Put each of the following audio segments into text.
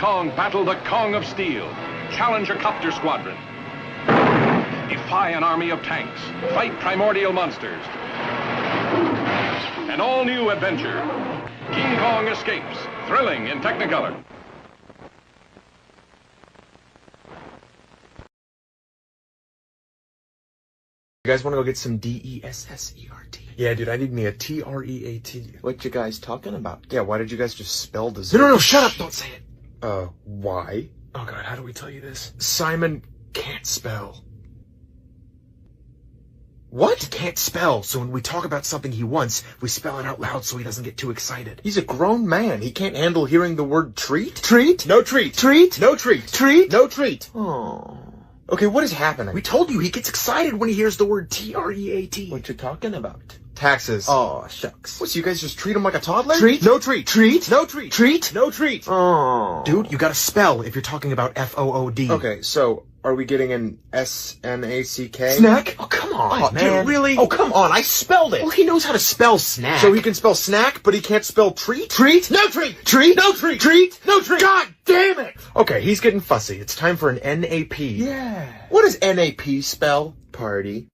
Kong battle the Kong of Steel. Challenge a copter squadron. Defy an army of tanks. Fight primordial monsters. An all-new adventure. King Kong Escapes. Thrilling in Technicolor. You guys want to go get some D-E-S-S-E-R-T? Yeah, dude, I need me a T-R-E-A-T. What you guys talking about? Yeah, why did you guys just spell the Z? No, shut up! Don't say it. Why? Oh god, how do we tell you this? Simon can't spell. What? He can't spell, so when we talk about something he wants, we spell it out loud so he doesn't get too excited. He's a grown man. He can't handle hearing the word treat? Treat? No treat. Treat? No treat. Treat? No treat. Oh. Okay, what is happening? We told you he gets excited when he hears the word T-R-E-A-T. What you talking about? Taxes. Oh, shucks. What, so you guys just treat him like a toddler? Treat? No treat. Treat? No treat. Treat? No treat. Oh. Dude, you gotta spell if you're talking about F-O-O-D. Okay, so are we getting an S-N-A-C-K? Snack? Oh, come on, Oh, man. dude, really? Oh, come on, I spelled it. Well, he knows how to spell snack. So he can spell snack, but he can't spell treat? Treat? No treat. Treat? No treat. Treat? No treat. God damn it! Okay, he's getting fussy. It's time for an N-A-P. Yeah. What does N-A-P spell? Party.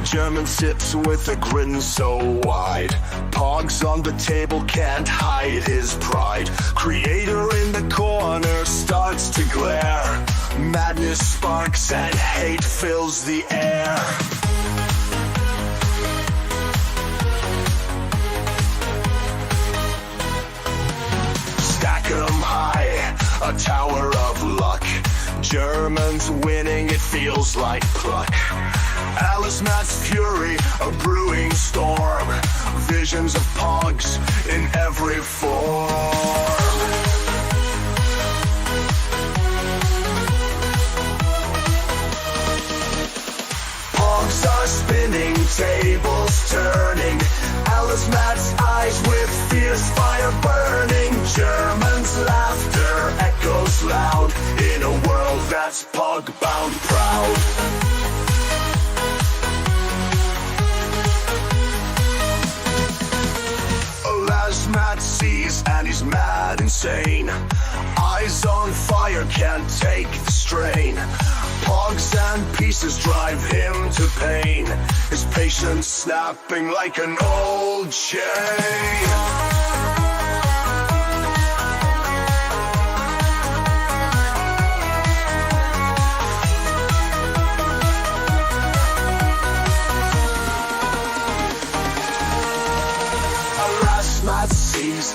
German sips with a grin so wide. Pogs on the table can't hide his pride. Creator in the corner starts to glare. Madness sparks and hate fills the air. Stack 'em high, a tower of luck. Germans winning, it feels like pluck. Alice Matt's fury, a brewing storm. Visions of pogs in every form. Pogs are spinning, tables turning. Alice Matt's eyes with fierce fire burning. Germans' laughter echoes loud in a world that's pog-bound proud. Matt sees and he's mad insane. Eyes on fire, can't take the strain. Pogs and pieces drive him to pain. His patience snapping like an old chain.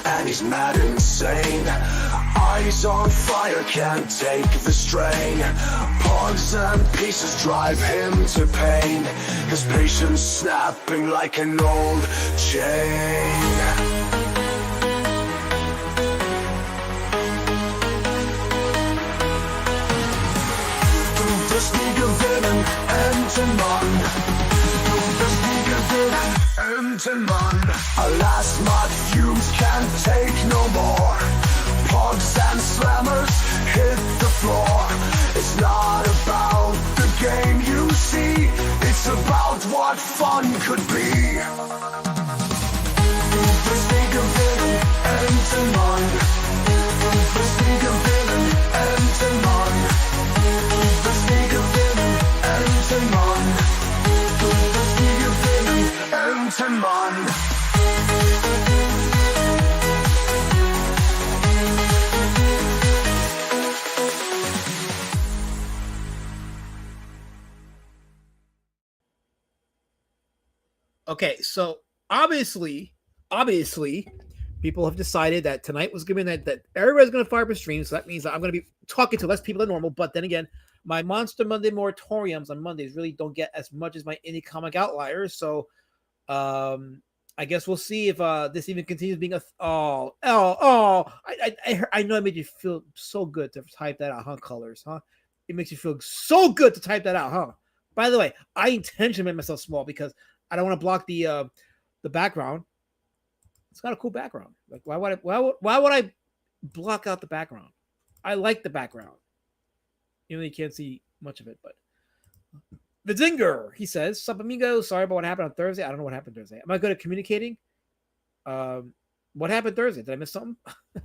And he's mad insane. Eyes on fire, can't take the strain. Pogs and pieces drive him to pain. His patience snapping like an old chain. Du bist nie gewinnen, Entenmann. Du bist nie gewinnen, Entenmann. Alas, my fumes can't take no more. Pogs and slammers hit the floor. It's not about the game you see. It's about what fun could be. Du bist nie gewinnen, Entenmann. Du bist nie gewinnen, Entenmann. Du bist nie gewinnen, Entenmann. Du bist nie gewinnen, Entenmann. Okay, so obviously, people have decided that tonight was going to be that everybody's going to fire up a stream. So that means that I'm going to be talking to less people than normal. But then again, my Monster Monday moratoriums on Mondays really don't get as much as my indie comic outliers. So I guess we'll see if this even continues being a I know it made you feel so good to type that out, huh? Colors, huh? It makes you feel so good to type that out, huh? By the way, I intentionally made myself small because I don't want to block the background. It's got a cool background. Like why would I block out the background. I like the background. You can't see much of it, but the Zinger, he says, "Sup, amigo? Sorry about what happened on Thursday. I don't know what happened Thursday. Am I good at communicating? What happened Thursday? Did I miss something?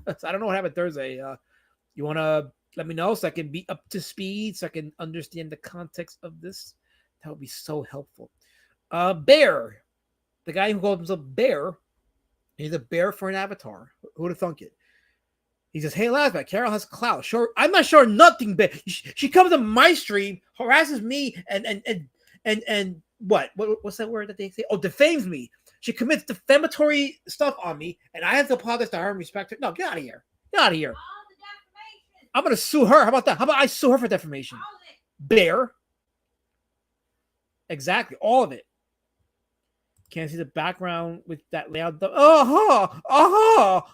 I don't know what happened Thursday. You want to let me know so I can be up to speed, so I can understand the context of this? That would be so helpful." Bear, the guy who calls himself Bear, he's a bear for an avatar. Who would have thunk it? He says, "Hey, Lasback, Carol has clout. Sure, I'm not sure nothing, but she comes to my stream, harasses me, and what's that word that they say? Oh, defames me. She commits defamatory stuff on me, and I have to apologize to her and respect her. No, get out of here. Get out of here. I'm gonna sue her. How about that? How about I sue her for defamation? Bear. Exactly, all of it. Can't see the background with that layout.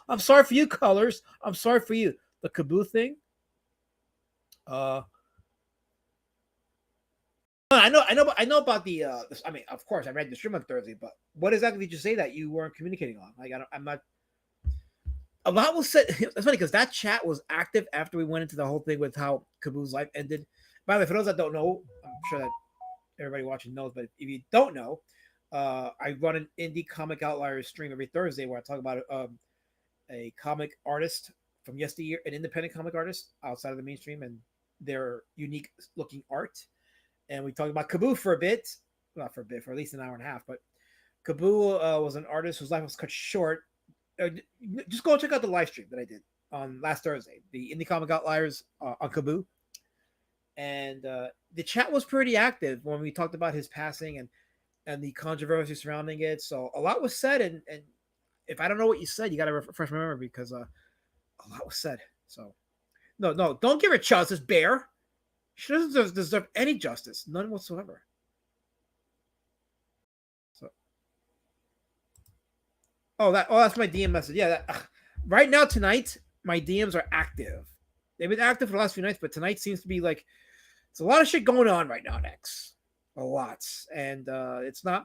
I'm sorry for you, colors. I'm sorry for you. The Kaboo thing. I know about the. I mean, of course, I read the stream on Thursday, but what exactly did you say that you weren't communicating on? Like, I'm not. A lot was said. That's funny because that chat was active after we went into the whole thing with how Kaboo's life ended. By the way, for those that don't know, I'm sure that everybody watching knows, but if you don't know, I run an indie comic outliers stream every Thursday where I talk about a comic artist from yesteryear, an independent comic artist outside of the mainstream and their unique looking art. And we talked about Kaboo for a bit, not for a bit, for at least an hour and a half. But Kaboo was an artist whose life was cut short. Just go check out the live stream that I did on last Thursday, the indie comic outliers on Kaboo. And the chat was pretty active when we talked about his passing and the controversy surrounding it. So a lot was said, and if I don't know what you said, you got to refresh my memory because a lot was said. So no, don't give her justice, Bear. She doesn't deserve any justice, none whatsoever. So, that's my DM message. Yeah, right now tonight my DMs are active. They've been active for the last few nights, but tonight seems to be like it's a lot of shit going on right now. Next. A lot, and it's not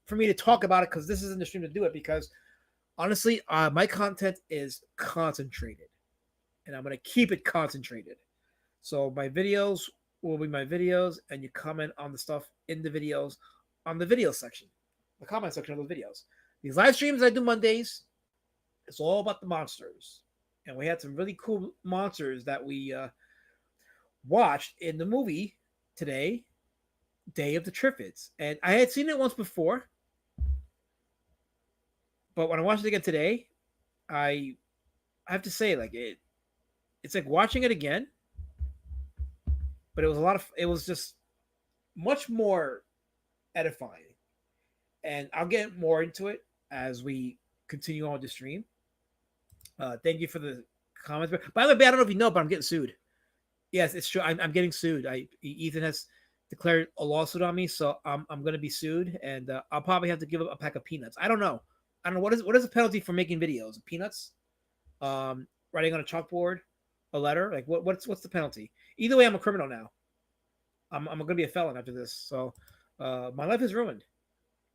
for me to talk about it because this isn't the stream to do it. Because honestly, my content is concentrated, and I'm gonna keep it concentrated. So my videos will be my videos, and you comment on the stuff in the videos on the video section, the comment section of those videos. These live streams I do Mondays, it's all about the monsters, and we had some really cool monsters that we watched in the movie today. Day of the Triffids, and I had seen it once before, but when I watched it again today, I have to say, like it's like watching it again, but it was just much more edifying, and I'll get more into it as we continue on with the stream. Thank you for the comments. By the way, I don't know if you know, but I'm getting sued. Yes, it's true. I'm getting sued. Ethan has declared a lawsuit on me, so I'm going to be sued, and I'll probably have to give up a pack of peanuts. I don't know what is the penalty for making videos? Peanuts, writing on a chalkboard, a letter. Like what's the penalty? Either way, I'm a criminal now. I'm going to be a felon after this. So my life is ruined.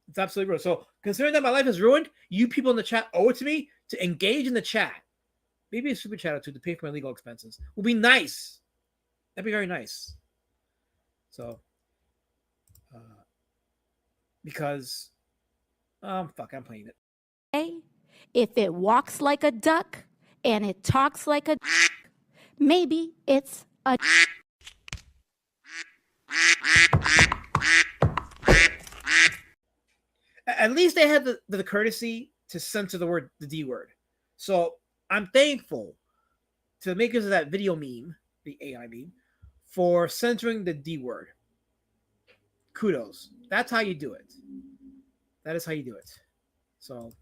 It's absolutely ruined. So considering that my life is ruined, you people in the chat owe it to me to engage in the chat. Maybe a super chat or two to pay for my legal expenses will be nice. That'd be very nice. So, because, I'm playing it. If it walks like a duck and it talks like a maybe it's a At least they had the courtesy to censor the D word. So I'm thankful to the makers of that video meme, the AI meme, for censoring the D word. Kudos. That's how you do it. That is how you do it. So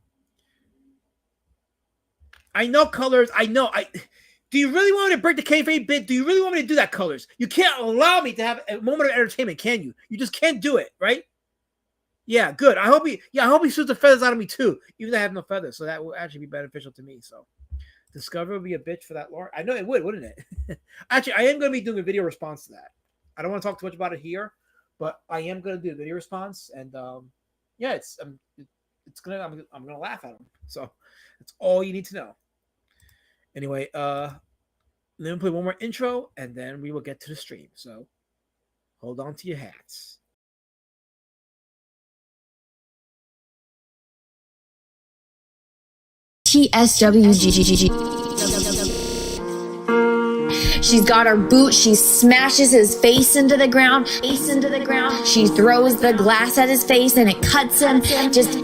I know colors. Do you really want me to break the kayfabe bit? Do you really want me to do that, colors? You can't allow me to have a moment of entertainment, can you? You just can't do it, right? Yeah, good. I hope he shoots the feathers out of me too, even though I have no feathers. So that will actually be beneficial to me. So Discover would be a bitch for that lore. I know it would, wouldn't it? Actually, I am going to be doing a video response to that. I don't want to talk too much about it here, but I am going to do a video response, and yeah, I'm gonna laugh at him. So that's all you need to know. Anyway, let me play one more intro, and then we will get to the stream. So hold on to your hats. TSWGGG. She's got her boot, she smashes his face into the ground, She throws the glass at his face and it cuts him. Just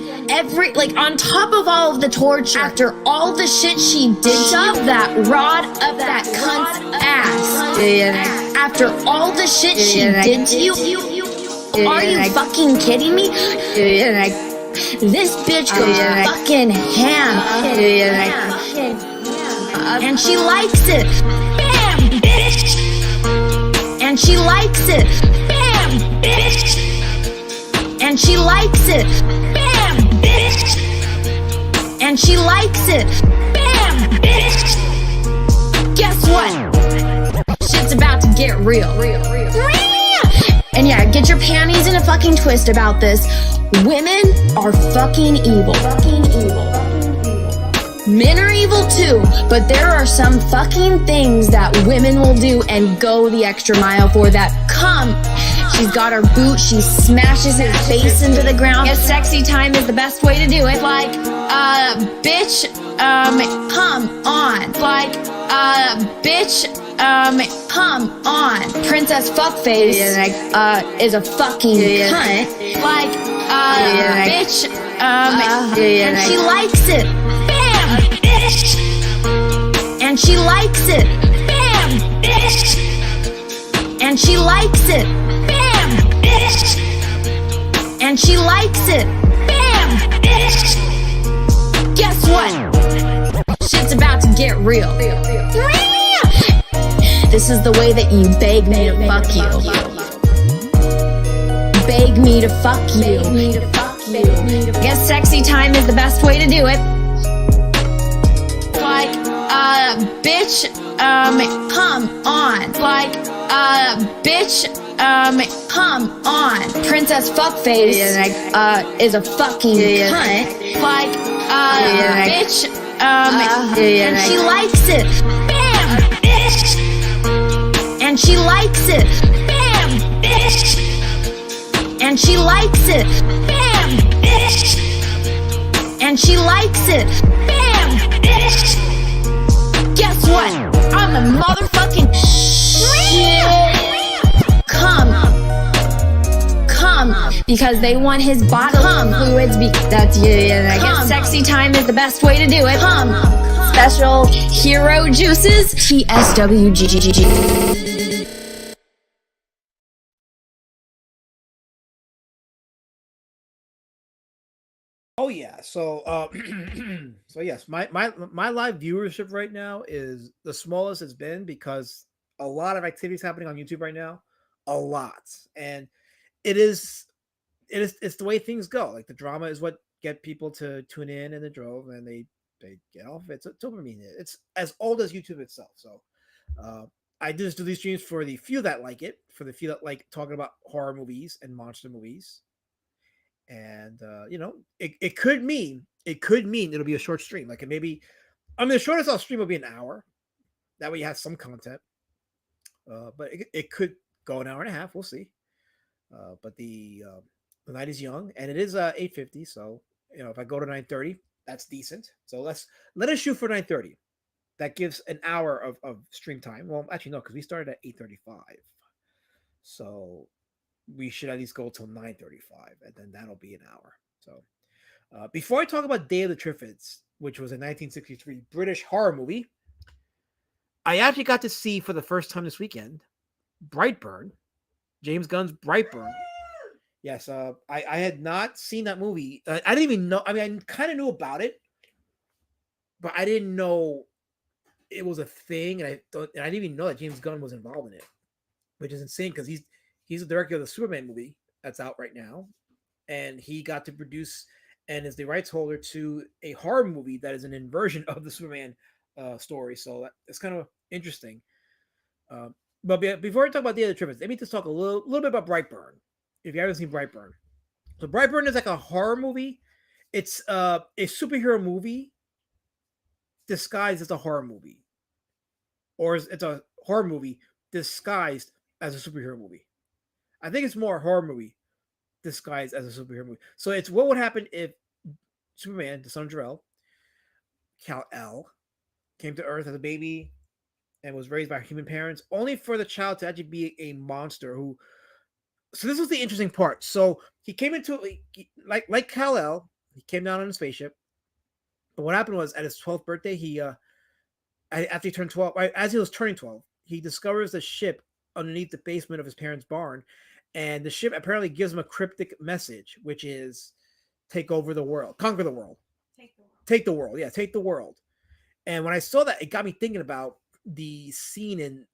on top of all of the torture, after all the shit she did to that rod up that cunt's ass. After all the shit she did to you, are you fucking kidding me? This bitch goes fucking ham. And she likes it. Bam, bitch. And she likes it. Bam, bitch. And she likes it. Bam, bitch. And she likes it. Bam, bitch. Guess what? Shit's about to get real. And yeah, get your panties in a fucking twist about this. Women are fucking evil. Men are evil too, but there are some fucking things that women will do and go the extra mile for that. She's got her boot, she smashes his face into the ground. Yes, sexy time is the best way to do it. Bitch, come on. Bitch, come on. Princess Fuckface is a fucking cunt. Bitch, and she likes it. Bam, bitch. And she likes it. Bam, bitch. And she likes it. Bam, bitch. And she likes it. Bam, bitch. Guess what? Shit's about to get real. This is the way that you beg me to fuck you. Beg me to fuck you. Guess sexy time is the best way to do it. Bitch, come on. Bitch, come on. Princess Fuckface is a fucking cunt. Bitch, and she likes it. Bam, bitch. And she likes it. Bam, bitch. And she likes it. Bam, bitch. And she likes it. Bam, bitch. Guess what? I'm a motherfucking shit. Come. Because they want his bodily fluids. That's I guess sexy time is the best way to do it. Special hero juices. TSWGGG. Oh yeah, so so yes, my live viewership right now is the smallest it's been because a lot of activities happening on YouTube right now, a lot, and it's the way things go. Like the drama is what get people to tune in the drove, and they get off. It's dopamine. It's as old as YouTube itself. So I just do these streams for the few that like it, for the few that like talking about horror movies and monster movies. And it could mean it'll be a short stream. Like maybe, the shortest I'll stream will be an hour. That way you have some content. But it could go an hour and a half. We'll see. But the night is young, and it is 8:50. So if I go to 9:30, that's decent. So let us shoot for 9:30. That gives an hour of stream time. Well, actually no, because we started at 8:35. So we should at least go till 9:35, and then that'll be an hour. So before I talk about Day of the Triffids, which was a 1963 British horror movie, I actually got to see for the first time this weekend Brightburn, James Gunn's Brightburn. Yes, I had not seen that movie. I didn't even know. I kind of knew about it, but I didn't know it was a thing, and I didn't even know that James Gunn was involved in it, which is insane because he's the director of the Superman movie that's out right now, and he got to produce and is the rights holder to a horror movie that is an inversion of the Superman story. So it's kind of interesting. But before I talk about the other Triffids, let me just talk a little bit about Brightburn. If you haven't seen Brightburn, so Brightburn is like a horror movie. It's a superhero movie disguised as a horror movie. or it's a horror movie disguised as a superhero movie. I think it's more a horror movie disguised as a superhero movie. So it's what would happen if Superman, the son of Jor-El, Kal-El, came to Earth as a baby and was raised by human parents, only for the child to actually be a monster who. So this was the interesting part. So he came into like Kal-El, he came down on a spaceship. But what happened was at his 12th birthday, he after he turned 12, as he was turning 12, he discovers the ship underneath the basement of his parents' barn, and the ship apparently gives him a cryptic message, which is take over the world, conquer the world, take the world, yeah, take the world. And when I saw that, it got me thinking about the scene in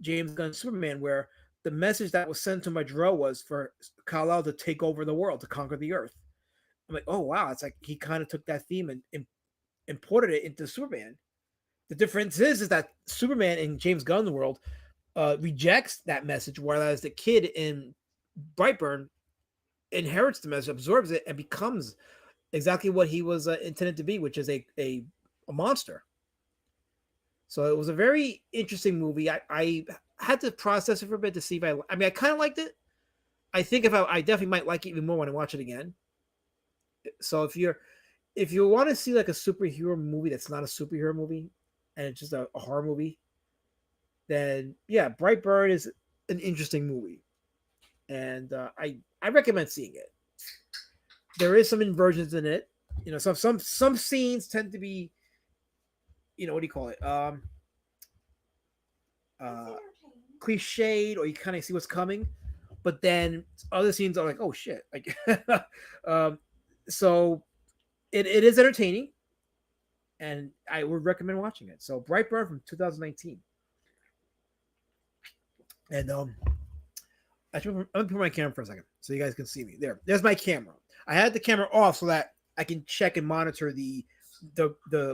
James Gunn's Superman where the message that was sent to my Jor-El was for Kal-El to take over the world, to conquer the earth. I'm like, oh wow, it's like he kind of took that theme and imported it into Superman. The difference is that Superman in James Gunn's world rejects that message, whereas the kid in Brightburn inherits the message, absorbs it, and becomes exactly what he was intended to be, which is a monster. So it was a very interesting movie. I had to process it for a bit to see if I mean, I kind of liked it. I think I definitely might like it even more when I watch it again. So if you want to see like a superhero movie that's not a superhero movie and it's just a horror movie, then yeah, Brightburn is an interesting movie, and I recommend seeing it. There is some inversions in it. You know, some scenes tend to be, you know, what do you call it? Cliched, or you kind of see what's coming, but then other scenes are like, oh shit, like, so it is entertaining, and I would recommend watching it. So Brightburn from 2019, and I'm gonna put my camera for a second so you guys can see me. There's my camera. I had the camera off so that I can check and monitor the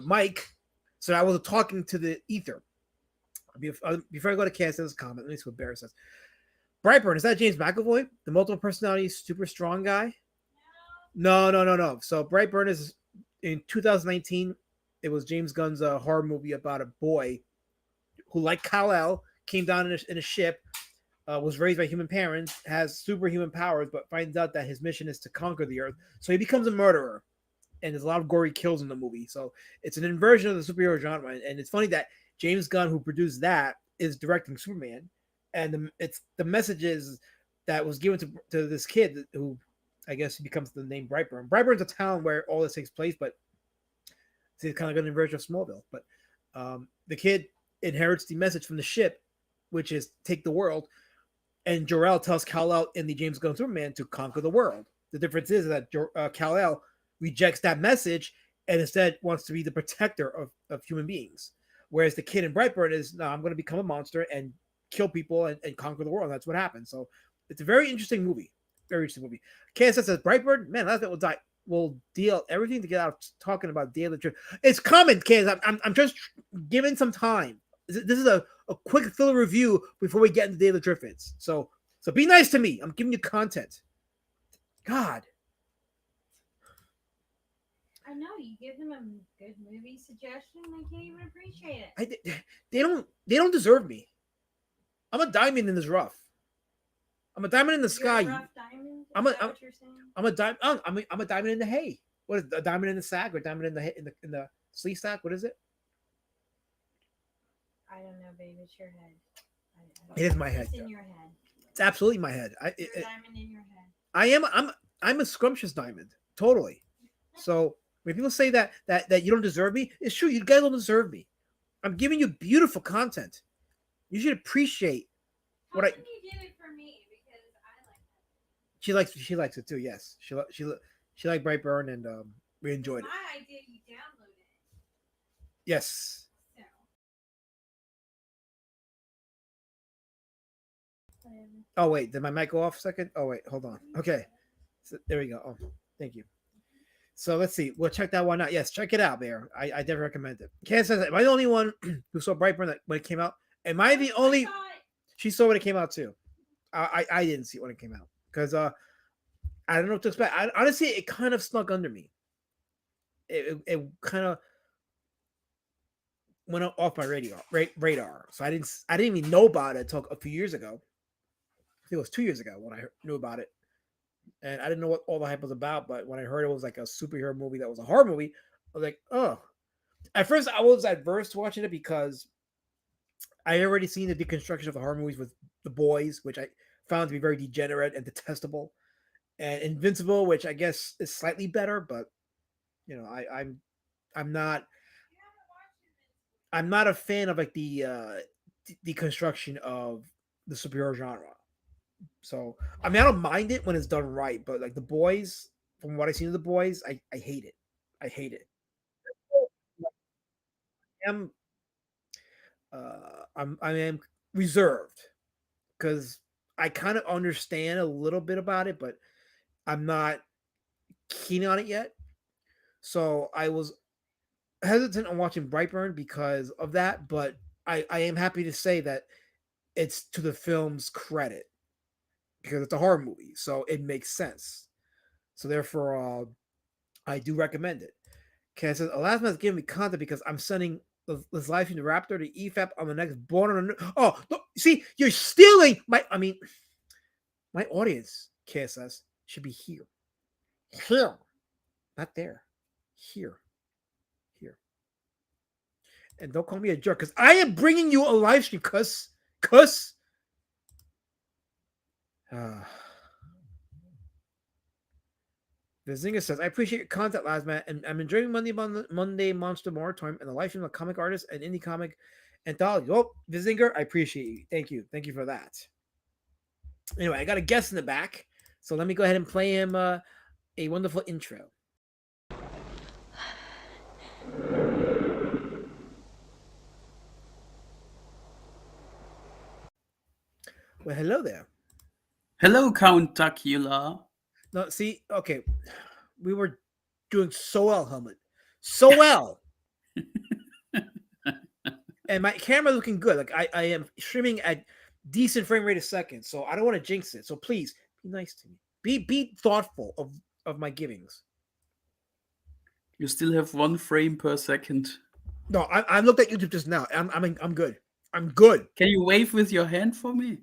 mic, so I was talking to the ether. Before I go to Cass's comment, let me see what Bear says. Brightburn, is that James McAvoy, the multiple personality, super strong guy? No. So Brightburn is in 2019. It was James Gunn's horror movie about a boy who, like Kal-El, came down in a ship, was raised by human parents, has superhuman powers, but finds out that his mission is to conquer the earth. So he becomes a murderer, and there's a lot of gory kills in the movie. So it's an inversion of the superhero genre, and it's funny that James Gunn, who produced that, is directing Superman, and it's the messages that was given to this kid who, I guess, becomes the name Brightburn. Brightburn's a town where all this takes place, but it's kind of an inversion of Smallville. But the kid inherits the message from the ship, which is take the world, and Jor-El tells Kal-El in the James Gunn Superman to conquer the world. The difference is that Kal-El rejects that message and instead wants to be the protector of human beings. Whereas the kid in Brightburn is, no, I'm going to become a monster and kill people and conquer the world. And that's what happens. So it's a very interesting movie. Very interesting movie. Kansas says, Brightburn, man, last night will deal everything to get out talking about Daily Trip. It's coming, Kansas. I'm just giving some time. This is a quick filler review before we get into Daily Triffids. So be nice to me. I'm giving you content. God. I know, you give them a good movie suggestion, they can't even appreciate it. They don't deserve me. I'm a diamond in this rough. I'm a diamond in the sky. You're a rough diamond? I'm a diamond in the hay. What is it, a diamond in the sack or a diamond in the sleeve sack? What is it? I don't know, babe. It's your head. It is my head. It's in your head. It's absolutely my head. You're a diamond in your head. I'm a scrumptious diamond. Totally. So when people say that you don't deserve me, it's true. You guys don't deserve me. I'm giving you beautiful content. You should appreciate what you did it for me because I like it. She likes it too. Yes, she liked Brightburn, and we enjoyed it. My idea, you downloaded it. Yes. So. Oh wait, did my mic go off a second? Oh wait, hold on. Okay, so, there we go. Oh, thank you. So let's see. We'll check that one out. Yes, check it out, Bear. I definitely recommend it. Kat says, am I the only one who saw Brightburn when it came out? Am I the only? She saw when it came out too. I didn't see it when it came out because I don't know what to expect. Honestly, it kind of snuck under me. It kind of went off my radar. So I didn't even know about it until a few years ago. I think it was 2 years ago when I knew about it, and I didn't know what all the hype was about. But when I heard it was like a superhero movie that was a horror movie, I was like, oh. At first, I was adverse to watching it because I had already seen the deconstruction of the horror movies with The Boys, which I found to be very degenerate and detestable, and Invincible, which I guess is slightly better, but you know, I'm not a fan of like the deconstruction of the superhero genre. So I mean, I don't mind it when it's done right, but like The Boys, from what I've seen of The Boys, I hate it. I hate it. I'm I am reserved because I kind of understand a little bit about it, but I'm not keen on it yet. So I was hesitant on watching Brightburn because of that, but I am happy to say that it's to the film's credit because it's a horror movie, so it makes sense. So therefore, I do recommend it. Okay, it says Elasma's giving me content because I'm sending this live stream to Raptor to EFAP on the next born on. Oh, no, see, you're stealing my. I mean, my audience, KSS, should be here, not there, here. And don't call me a jerk because I am bringing you a live stream. Cuss. The Zinger says, I appreciate your content, Lasma, and I'm enjoying Monday Monster Moratorium and the live stream of comic artists and indie comic anthology. Oh, the Zinger, I appreciate you. Thank you. Thank you for that. Anyway, I got a guest in the back, so let me go ahead and play him a wonderful intro. Well, hello there. Hello, Count Dracula. No, see, okay, we were doing so well, Helmut, so well, and my camera looking good. Like I am streaming at decent frame rate a second, so I don't want to jinx it. So please be nice to me. Be thoughtful of my givings. You still have 1 frame per second. No, I looked at YouTube just now. I'm good. I'm good. Can you wave with your hand for me?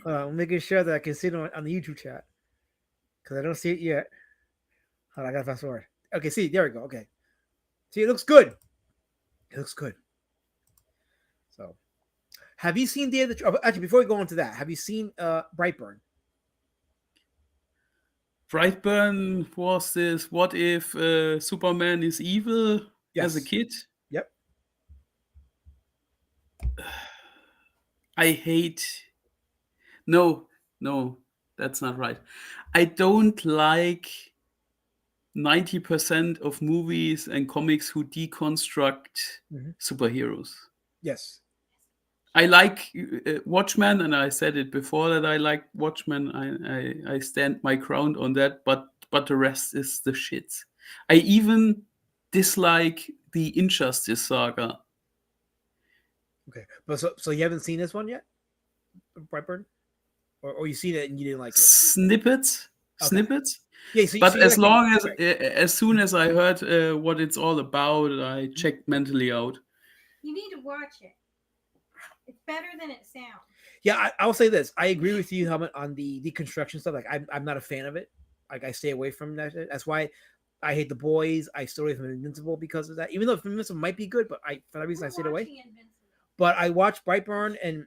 I'm making sure that I can see it on the YouTube chat because I don't see it yet. Hold on, I gotta fast forward. Okay, see, there we go. Okay, see, it looks good. It looks good. So, have you seen actually, before we go into that, have you seen Brightburn? Brightburn was this what if Superman is evil as a kid? Yep. I hate. No, that's not right. I don't like 90% of movies and comics who deconstruct superheroes. Yes. I like Watchmen, and I said it before that I like Watchmen. I stand my ground on that, but the rest is the shit. I even dislike the Injustice saga. Okay, but so you haven't seen this one yet, Brightburn, or you seen it and you didn't like it? Snippets. Yeah, but as soon as I heard what it's all about, I checked mentally out. You need to watch it. It's better than it sounds. Yeah, I will say this. I agree with you, Helmut, on the deconstruction stuff. Like, I'm not a fan of it. Like, I stay away from that. That's why I hate The Boys. I stay away from Invincible because of that. Even though Invincible might be good, but for that reason, I stayed away. Invincible. But I watched Brightburn, and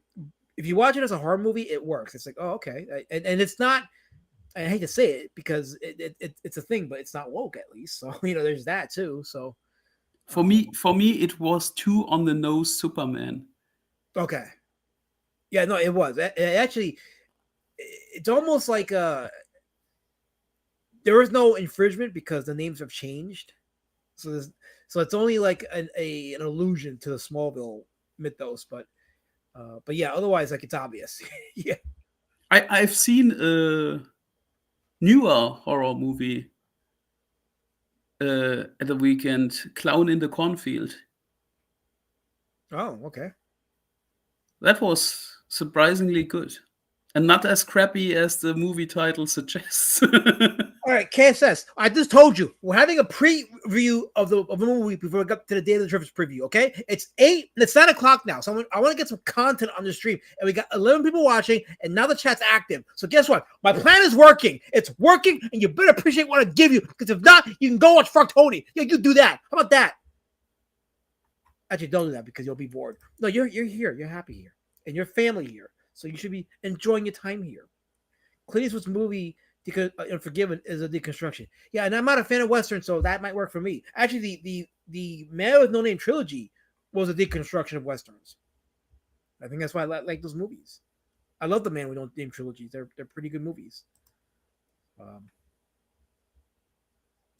if you watch it as a horror movie, it works. It's like, oh, okay. And it's not, I hate to say it because it's a thing, but it's not woke at least. So, there's that too. So for me, it was too on the nose Superman. Okay. Yeah, no, it was. Actually, it's almost like there is no infringement because the names have changed. So it's only like an allusion to the Smallville mythos, but yeah, otherwise, like, it's obvious. Yeah. I've seen a newer horror movie at the weekend, Clown in the Cornfield. Oh, okay. That was surprisingly good. And not as crappy as the movie title suggests. All right, KSS. I just told you we're having a preview of the movie before we get to the Day of the Triffids preview. Okay, it's 8 and it's 9 o'clock now. So I want to get some content on the stream, and we got 11 people watching, and now the chat's active. So guess what? My plan is working. It's working, and you better appreciate what I give you, because if not, you can go watch Fuck Tony. Yeah, you do that. How about that? Actually, don't do that because you'll be bored. No, you're here. You're happy here, and your family here. So you should be enjoying your time here. Clint Eastwood's movie Unforgiven is a deconstruction. Yeah, and I'm not a fan of Western, so that might work for me. Actually, the Man with No Name trilogy was a deconstruction of Westerns. I think that's why I like those movies. I love the Man with No Name trilogies. They're pretty good movies.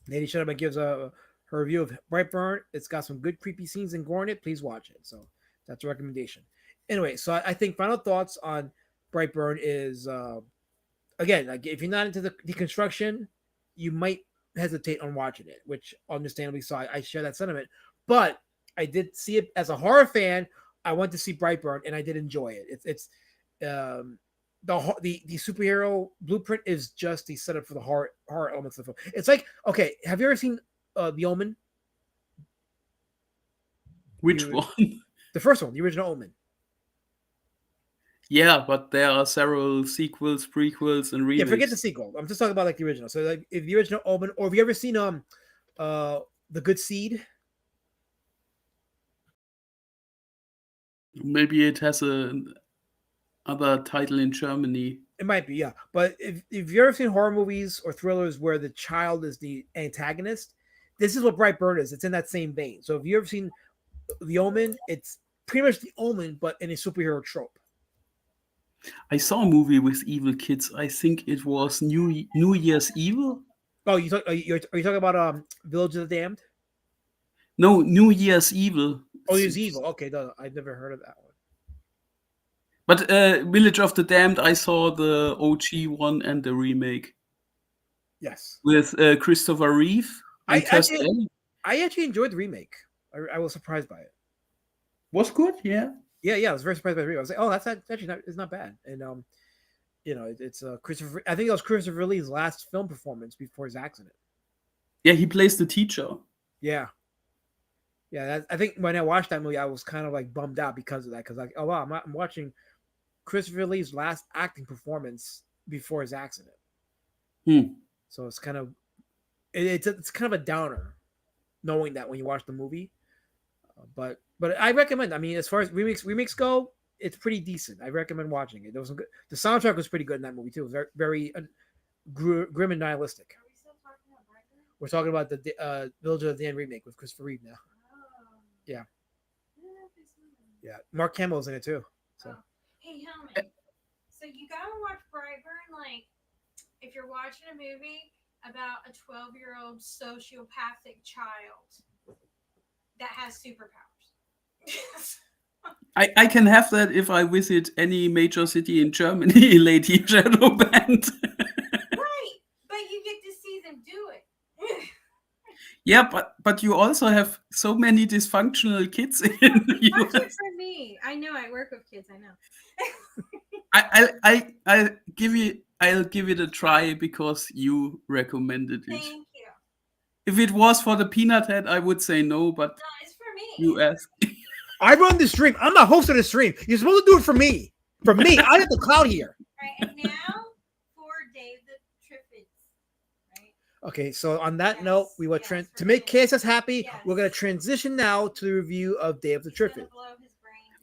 Lady Shutterman gives her review of Brightburn. It's got some good creepy scenes and gore in it. Please watch it. So that's a recommendation. Anyway, so I think final thoughts on Brightburn is again, like if you're not into the deconstruction, you might hesitate on watching it, which understandably so. I share that sentiment, but I did see it as a horror fan. I went to see Brightburn and I did enjoy it. It's the superhero blueprint is just the setup for the horror elements of the film. It's like, okay, have you ever seen The Omen? Which one? The first one, the original Omen. Yeah, but there are several sequels, prequels, and remakes. Yeah, forget the sequel. I'm just talking about like the original. So like if the original Omen, or have you ever seen The Good Seed? Maybe it has other title in Germany. It might be, yeah. But if you've ever seen horror movies or thrillers where the child is the antagonist, this is what Brightburn is. It's in that same vein. So if you ever seen The Omen, it's pretty much The Omen, but in a superhero trope. I saw a movie with evil kids. I think it was New Year's Evil. Oh, are you talking about Village of the Damned? No, New Year's Evil. Oh, Year's Evil. Okay, no, I've never heard of that one. But Village of the Damned, I saw the OG one and the remake. Yes. With Christopher Reeve. I actually enjoyed the remake. I was surprised by it. Was good, yeah. Yeah, I was very surprised by the remake. I was like, oh, that's actually it's not bad. And it's Christopher. I think it was Christopher Lee's last film performance before his accident. Yeah, he plays the teacher. Yeah. I think when I watched that movie, I was kind of like bummed out because of that. Because like, oh wow, I'm watching Christopher Lee's last acting performance before his accident. So it's kind of it's kind of a downer, knowing that when you watch the movie. But I recommend. I mean, as far as remakes go, it's pretty decent. I recommend watching it. There was some good. The soundtrack was pretty good in that movie too. It was very, very grim and nihilistic. Are we still talking about Brightburn? We're talking about the Village of the Damned remake with Christopher Reeve now. Oh. Yeah. Mark Hamill's in it too. So. Hey, Hellman. So you gotta watch Brightburn. Like, if you're watching a movie about a 12-year-old sociopathic child that has superpowers. I can have that if I visit any major city in Germany, Lady Shadow Band. Right, but you get to see them do it. Yeah, but you also have so many dysfunctional kids in Watch it for me. I know I work with kids. I know. I'll give it a try because you recommended it. Thank you. If it was for the Peanut Head, I would say no, but no, it's for me. You asked. I run the stream. I'm the host of the stream. You're supposed to do it for me. For me. I have the cloud here. Right, and now for Dave the Triffids. Right? Okay, so on that note, we will to make KSS happy, we're going to transition now to the review of Day of the Triffids.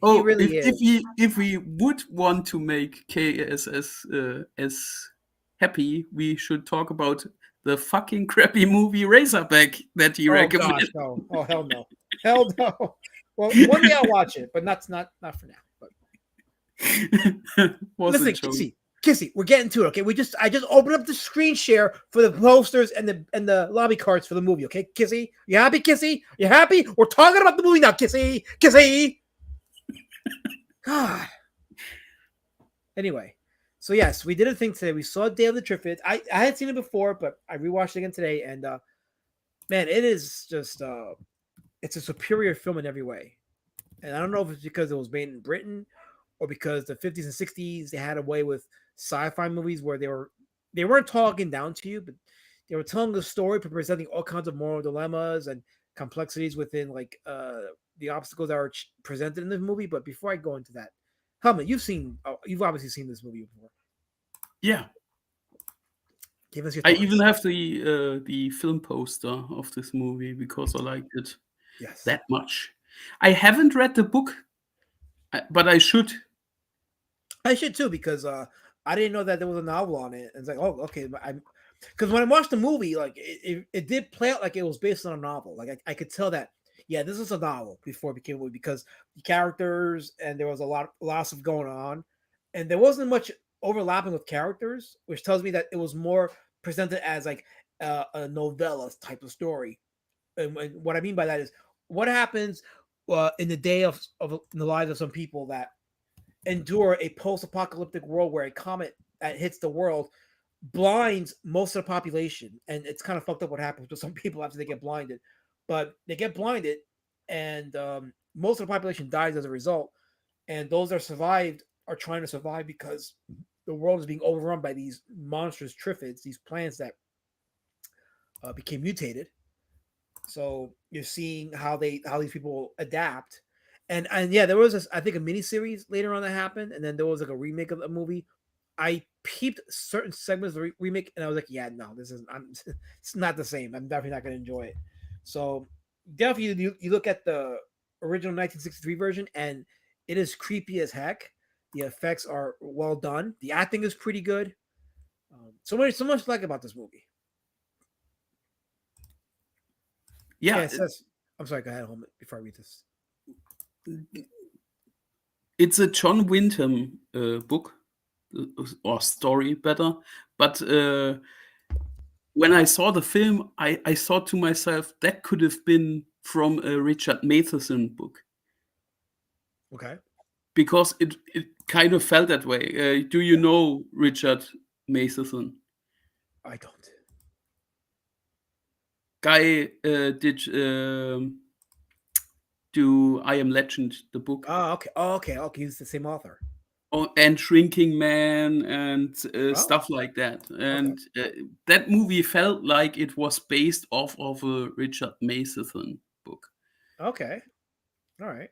Oh, really if we would want to make KSS as happy, we should talk about the fucking crappy movie Razorback that he recommended. Gosh, no. Oh, hell no. Hell no. Well, one day I'll watch it, but not for now. But listen, Kissy, we're getting to it. Okay, I just opened up the screen share for the posters and the lobby cards for the movie. Okay, Kissy, you happy? Kissy, you happy? We're talking about the movie now, Kissy. God. Anyway, so yes, we did a thing today. We saw Day of the Triffids. I had seen it before, but I rewatched it again today, and man, it is just it's a superior film in every way. And I don't know if it's because it was made in Britain or because the 50s and 60s they had a way with sci-fi movies where they weren't talking down to you, but They were telling the story, presenting all kinds of moral dilemmas and complexities within like the obstacles that are presented in the movie. But before I go into that, Helmut, you've obviously seen this movie before. Yeah, Give us your I thoughts. even have the film poster of this movie because I liked it Yes, that much. I haven't read the book, but I should. I should too because I didn't know that there was a novel on it. And it's like, oh, okay. Because when I watched the movie, like it did play out like it was based on a novel. Like I could tell that, yeah, this is a novel before it became a movie because the characters and there was a lots of going on, and there wasn't much overlapping with characters, which tells me that it was more presented as like a novella type of story. And what I mean by that is what happens in the day of in the lives of some people that endure a post-apocalyptic world where a comet that hits the world blinds most of the population, and it's kind of fucked up what happens to some people after they get blinded. But they get blinded, and most of the population dies as a result. And those that survived are trying to survive because the world is being overrun by these monstrous Triffids, these plants that became mutated. So you're seeing how these people adapt, and yeah, there was I think a mini series later on that happened, and then there was like a remake of the movie. I peeped certain segments of the remake, and I was like, yeah, no, this is it's not the same. I'm definitely not going to enjoy it. So definitely, you look at the original 1963 version, and it is creepy as heck. The effects are well done. The acting is pretty good. So much to like about this movie. Yeah, It says. I'm sorry. Go ahead, Holman, before I read this. it's a John Wyndham book or story, better. But when I saw the film, I thought to myself that could have been from a Richard Matheson book Okay. because it kind of felt that way. Do you know Richard Matheson? I don't. Guy did do I Am Legend, the book. Oh, okay. Oh, okay. Okay. He's the same author. Oh, and Shrinking Man and Oh, stuff like that. okay. And that movie felt like it was based off of a Richard Matheson book. Okay. All right.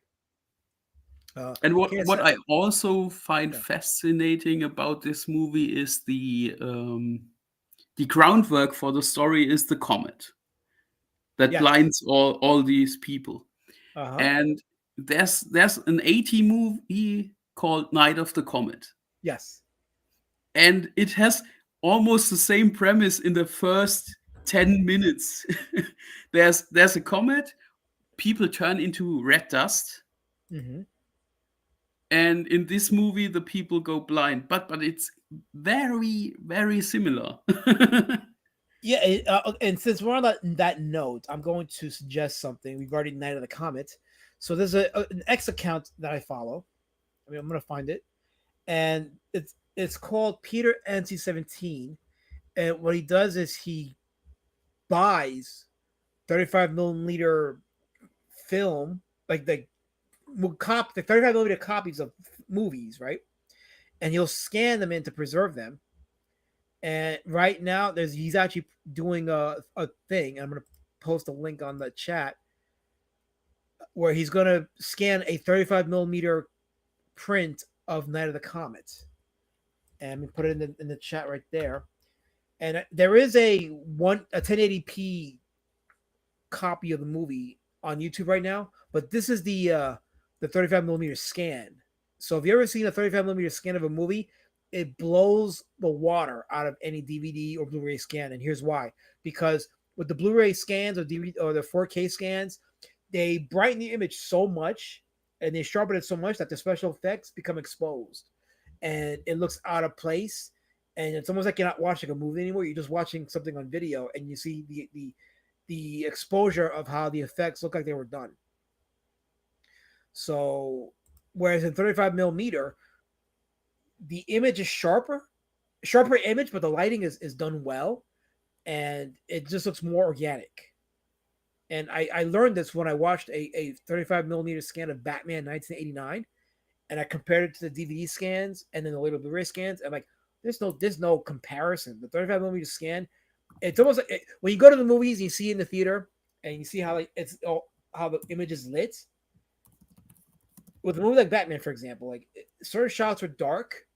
And okay, what I also find Yeah. fascinating about this movie is the groundwork for the story is the comet that Yes. blinds all these people. Uh-huh. And there's an 80 movie called Night of the Comet. Yes. And it has almost the same premise in the first 10 minutes. there's a comet, people turn into red dust, Mm-hmm. and in this movie the people go blind, but it's very, very similar. Yeah. And since we're on that note, I'm going to suggest something regarding Night of the Comet. So there's an X account that I follow. I mean, I'm going to find it, and it's called Peter NC17. And what he does is he buys 35 millimeter film, like the 35 millimeter copies of movies, right? And he'll scan them in to preserve them. And right now, he's actually doing a thing. I'm going to post a link on the chat where he's going to scan a 35 millimeter print of Night of the Comet, and we put it in the chat right there. And there is a 1080p copy of the movie on YouTube right now, but this is the 35 millimeter scan. So if you ever seen a 35 millimeter scan of a movie, it blows the water out of any DVD or Blu-ray scan. And here's why: because with the Blu-ray scans or DVD or the 4K scans, they brighten the image so much and they sharpen it so much that the special effects become exposed, and it looks out of place. And it's almost like you're not watching a movie anymore. You're just watching something on video, and you see the exposure of how the effects look like they were done. So, whereas in 35 millimeter, the image is sharper image, but the lighting is done well, and it just looks more organic. And I learned this when I watched a 35 millimeter scan of Batman 1989, and I compared it to the DVD scans and then the later Blu-ray scans. I'm like, there's no comparison. The 35 millimeter scan It's almost like when you go to the movies, you see in the theater, and you see how like how the image is lit. With a movie like Batman, for example, like certain shots were dark,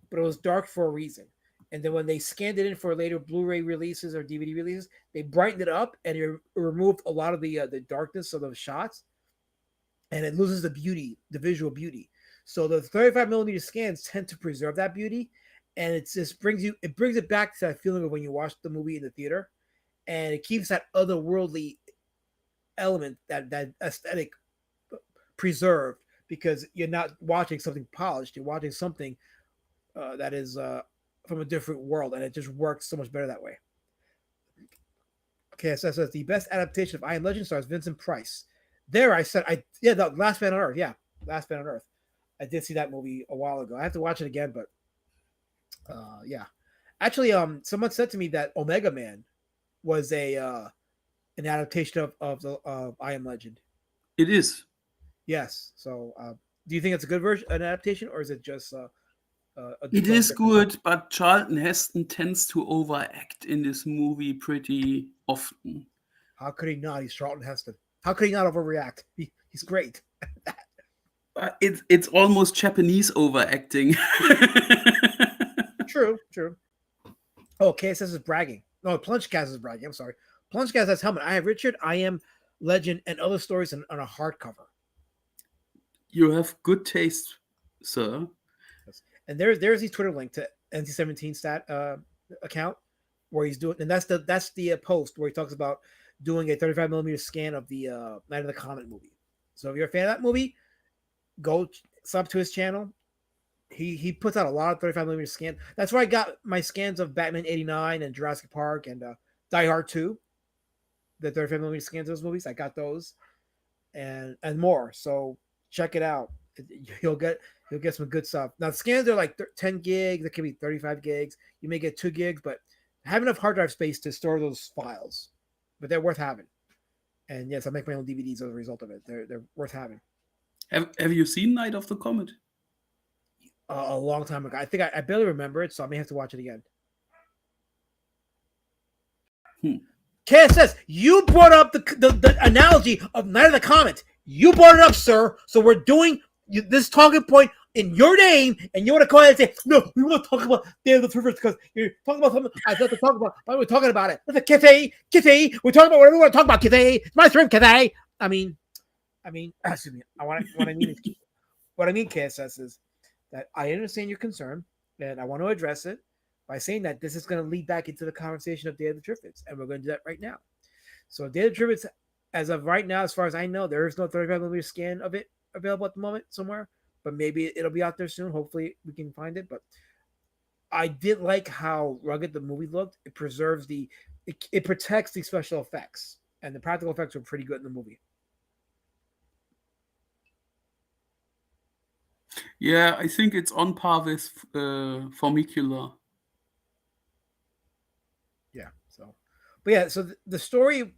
but it was dark for a reason. And then when they scanned it in for later Blu-ray releases or DVD releases, they brightened it up and it removed a lot of the darkness of those shots, and it loses the beauty, the visual beauty. So the 35 millimeter scans tend to preserve that beauty, and it just brings it back to that feeling of when you watch the movie in the theater, and it keeps that otherworldly element, that aesthetic preserved, because you're not watching something polished, you're watching something that is from a different world, and it just works so much better that way. Okay, so it says the best adaptation of I Am Legend stars Vincent Price. There, the Last Man on Earth. Yeah, Last Man on Earth. I did see that movie a while ago. I have to watch it again, but yeah. Actually, someone said to me that Omega Man was an adaptation of the I Am Legend. It is. Yes. So, do you think it's a good version, an adaptation, or is it just It is good, but Charlton Heston tends to overact in this movie pretty often. How could he not? He's Charlton Heston. How could he not overreact? He's great. It's almost Japanese overacting. True. Oh, KSS is bragging. No, Plungecast is bragging. I'm sorry. Plungecast has helmet. I have Richard, I Am Legend, and other stories on a hardcover. You have good taste, sir. And there's his Twitter link to NC17 stat account where he's doing, and that's the post where he talks about doing a 35 millimeter scan of the Night of the Comet movie. So if you're a fan of that movie, go sub to his channel. He puts out a lot of 35 millimeter scan. That's where I got my scans of Batman 89 and Jurassic Park and Die Hard 2. The 35 millimeter scans of those movies. I got those and more. So check it out. You'll get some good stuff. Now the scans are like 10 gigs. It can be 35 gigs. You may get 2 gigs, but have enough hard drive space to store those files. But they're worth having. And yes, I make my own DVDs as a result of it. They're worth having. Have you seen Night of the Comet? A long time ago. I think I barely remember it, so I may have to watch it again. KSS, you brought up the analogy of Night of the Comet. You brought it up, sir. So we're doing this talking point in your name, and you want to call it and say, no, we want to talk about Day of the Triffids because you're talking about something I'd like to talk about. Why are we talking about it? Listen, Kitty, we're talking about whatever we want to talk about, Kitty. It's my turn, Kitty. I mean, excuse me. What I mean, KSS, is that I understand your concern, and I want to address it by saying that this is going to lead back into the conversation of Day of the Triffids, and we're going to do that right now. So Day of the Triffids, as of right now, as far as I know, there is no 35 millimeter scan of it available at the moment somewhere, but maybe it'll be out there soon. Hopefully we can find it. But I did like how rugged the movie looked. It preserves it protects the special effects, and the practical effects were pretty good in the movie. Yeah, I think it's on par with Formicula. Yeah. So, but yeah, so the story,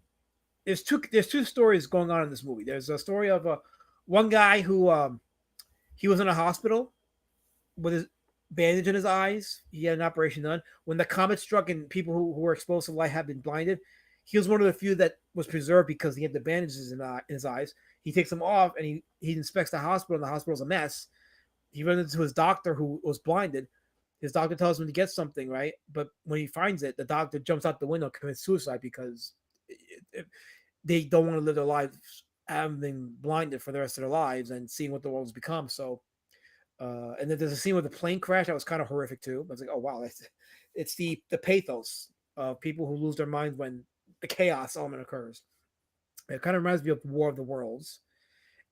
there's two stories going on in this movie. There's a story of one guy who he was in a hospital with his bandage in his eyes. He had an operation done. When the comet struck and people who were exposed to light had been blinded, he was one of the few that was preserved because he had the bandages in his eyes. He takes them off and he inspects the hospital, and the hospital's a mess. He runs into his doctor who was blinded. His doctor tells him to get something, right? But when he finds it, the doctor jumps out the window and commits suicide because they don't want to live their lives having been blinded for the rest of their lives and seeing what the world's become. So, and then there's a scene with the plane crash that was kind of horrific too. I was like, oh wow, it's the pathos of people who lose their minds when the chaos element occurs. It kind of reminds me of War of the Worlds.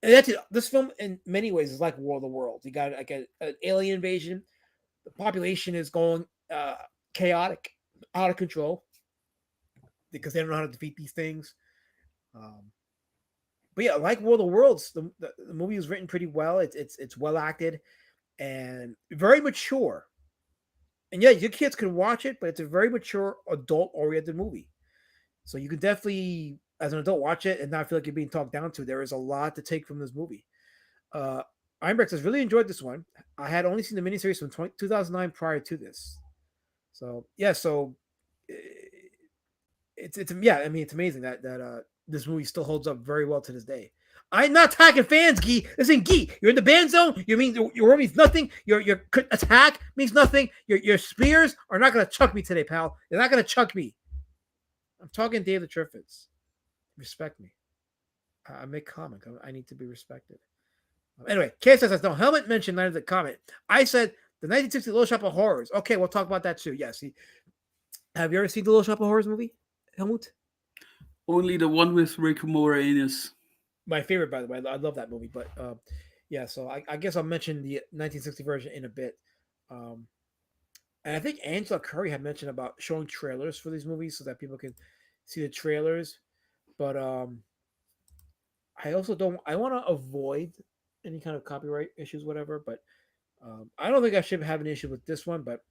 And that's it. This film, in many ways, is like War of the Worlds. You got like an alien invasion. The population is going chaotic, out of control, because they don't know how to defeat these things. But yeah, like War of the Worlds, the movie was written pretty well. It's well acted and very mature. And yeah, your kids can watch it, but it's a very mature, adult-oriented movie. So you can definitely, as an adult, watch it and not feel like you're being talked down to. There is a lot to take from this movie. Ironbrex has really enjoyed this one. I had only seen the miniseries from 2009 prior to this. So, yeah, it's yeah. I mean, it's amazing that this movie still holds up very well to this day. I'm not attacking fans, Gee. Listen, Gee, you're in the ban zone. You mean your word means nothing. Your attack means nothing. Your spears are not gonna chuck me today, pal. They're not gonna chuck me. I'm talking Dave the Triffids. Respect me. I make comment. I need to be respected. Anyway, Kay says, no, Helmet mentioned that in the comment. I said the 1960 Little Shop of Horrors. Okay, we'll talk about that too. Yes. Have you ever seen the Little Shop of Horrors movie, Helmut? Only the one with Rick Moranis. My favorite, by the way. I love that movie. But yeah, so I guess I'll mention the 1960 version in a bit. And I think Angela Curry had mentioned about showing trailers for these movies so that people can see the trailers. But I also don't. I want to avoid any kind of copyright issues, whatever. But I don't think I should have an issue with this one. But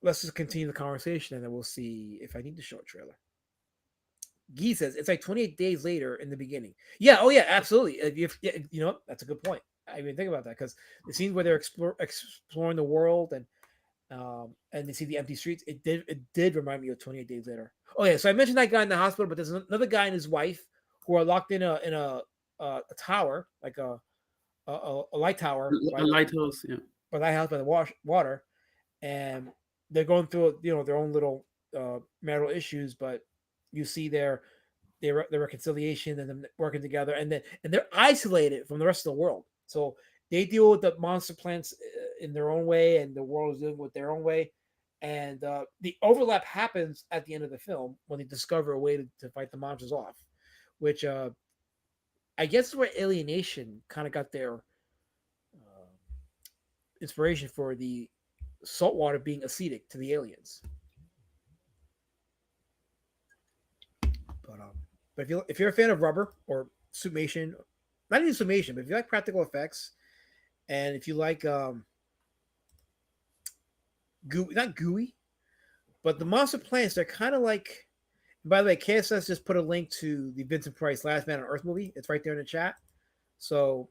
let's just continue the conversation, and then we'll see if I need to show a trailer. Guy says it's like 28 days later in the beginning. Yeah. Oh yeah. Absolutely. If you know, that's a good point. I didn't think about that because the scenes where they're exploring the world and they see the empty streets, it did remind me of 28 Days Later. Oh yeah, so I mentioned that guy in the hospital, but there's another guy and his wife who are locked in a tower, like a light tower, a lighthouse, yeah, a lighthouse by the water, and they're going through their own little marital issues, but you see their reconciliation and them working together, and they're isolated from the rest of the world. So they deal with the monster plants in their own way, and the world is dealing with their own way. And the overlap happens at the end of the film when they discover a way to fight the monsters off, which I guess is where Alienation kind of got their inspiration for the salt water being acidic to the aliens. But if you're a fan of rubber or summation, not even summation, but if you like practical effects, and if you like not gooey, but the monster plants, they're kind of like. By the way, KSS just put a link to the Vincent Price Last Man on Earth movie. It's right there in the chat. So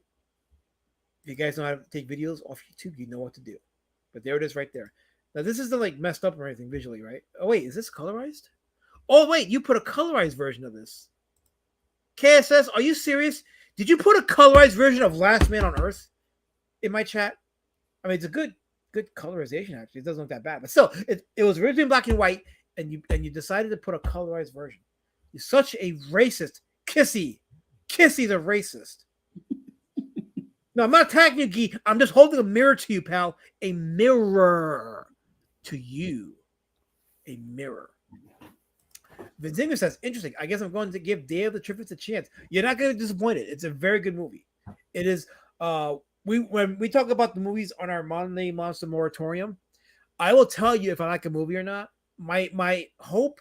if you guys know how to take videos off YouTube, you know what to do. But there it is right there. Now this isn't like messed up or anything visually, right? Oh wait, is this colorized? Oh wait, you put a colorized version of this. KSS, are you serious? Did you put a colorized version of Last Man on Earth in my chat? I mean, it's a good colorization actually. It doesn't look that bad, but still, it was originally black and white, and you decided to put a colorized version. You're such a racist. Kissy's a racist. No, I'm not attacking you, Gee. I'm just holding a mirror to you, pal. A mirror to you. A mirror. Vinzinger says, interesting. I guess I'm going to give Day of the Triffids a chance. You're not going to be disappointed. It's a very good movie. It is. When we talk about the movies on our Monday Monster Moratorium, I will tell you if I like a movie or not. My hope,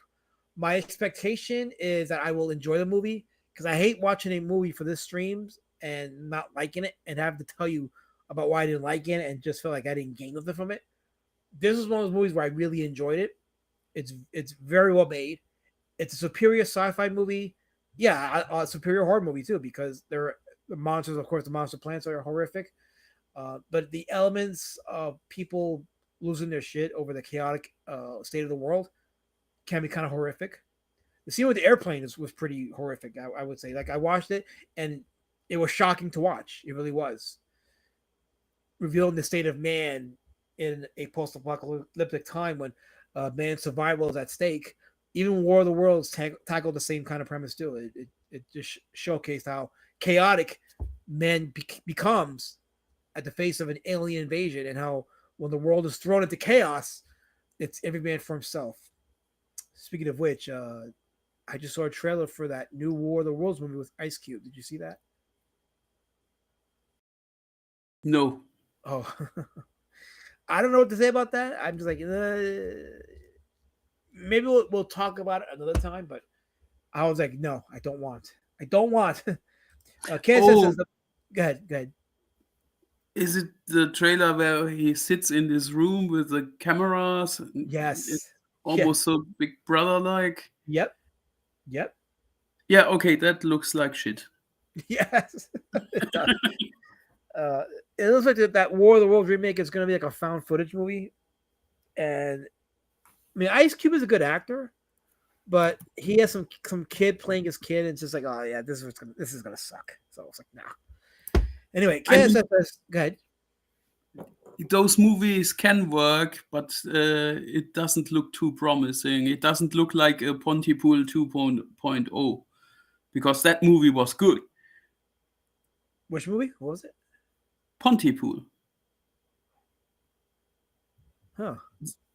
my expectation is that I will enjoy the movie, because I hate watching a movie for this streams and not liking it and have to tell you about why I didn't like it and just feel like I didn't gain nothing from it. This is one of those movies where I really enjoyed it. It's very well made. It's a superior sci-fi movie. Yeah, a superior horror movie too, because the monsters, of course, the monster plants are horrific. But the elements of people losing their shit over the chaotic state of the world can be kind of horrific. The scene with the airplane was pretty horrific, I would say. Like, I watched it, and it was shocking to watch. It really was. Revealing the state of man in a post-apocalyptic time when man's survival is at stake. Even War of the Worlds tackled the same kind of premise too. It just showcased how chaotic man becomes at the face of an alien invasion, and how when the world is thrown into chaos, it's every man for himself. Speaking of which, I just saw a trailer for that new War of the Worlds movie with Ice Cube. Did you see that? No. Oh, I don't know what to say about that. I'm just like, maybe we'll talk about it another time. But I was like, no, I don't want. Kansas says, go ahead. Is it the trailer where he sits in this room with the cameras? Yes. It's almost so Big Brother-like. Yep. Yeah, okay, that looks like shit. Yes. It looks like that War of the Worlds remake is going to be like a found footage movie. And mean, Ice Cube is a good actor, but he has some kid playing his kid, and it's just like, oh yeah, this is gonna suck. So it's like, nah. Anyway, I mean, KSFS, go ahead. those movies can work, but it doesn't look too promising. It doesn't look like a Pontypool 2.0 because that movie was good. Which movie? What was it? Pontypool. Huh.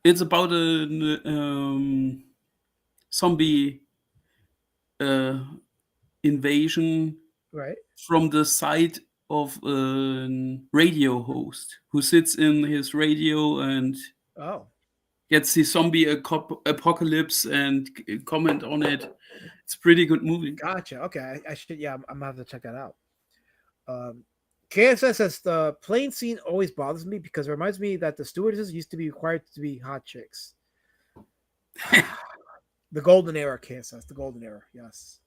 It's about a zombie invasion Right. from the side of a radio host who sits in his radio and Oh, gets the zombie apocalypse and comment on it. It's a pretty good movie. gotcha. Okay, I should. Yeah, I'm gonna have to check that out. KSS says the plane scene always bothers me because it reminds me that the stewardesses used to be required to be hot chicks. The golden era, KSS. The golden era. Yes.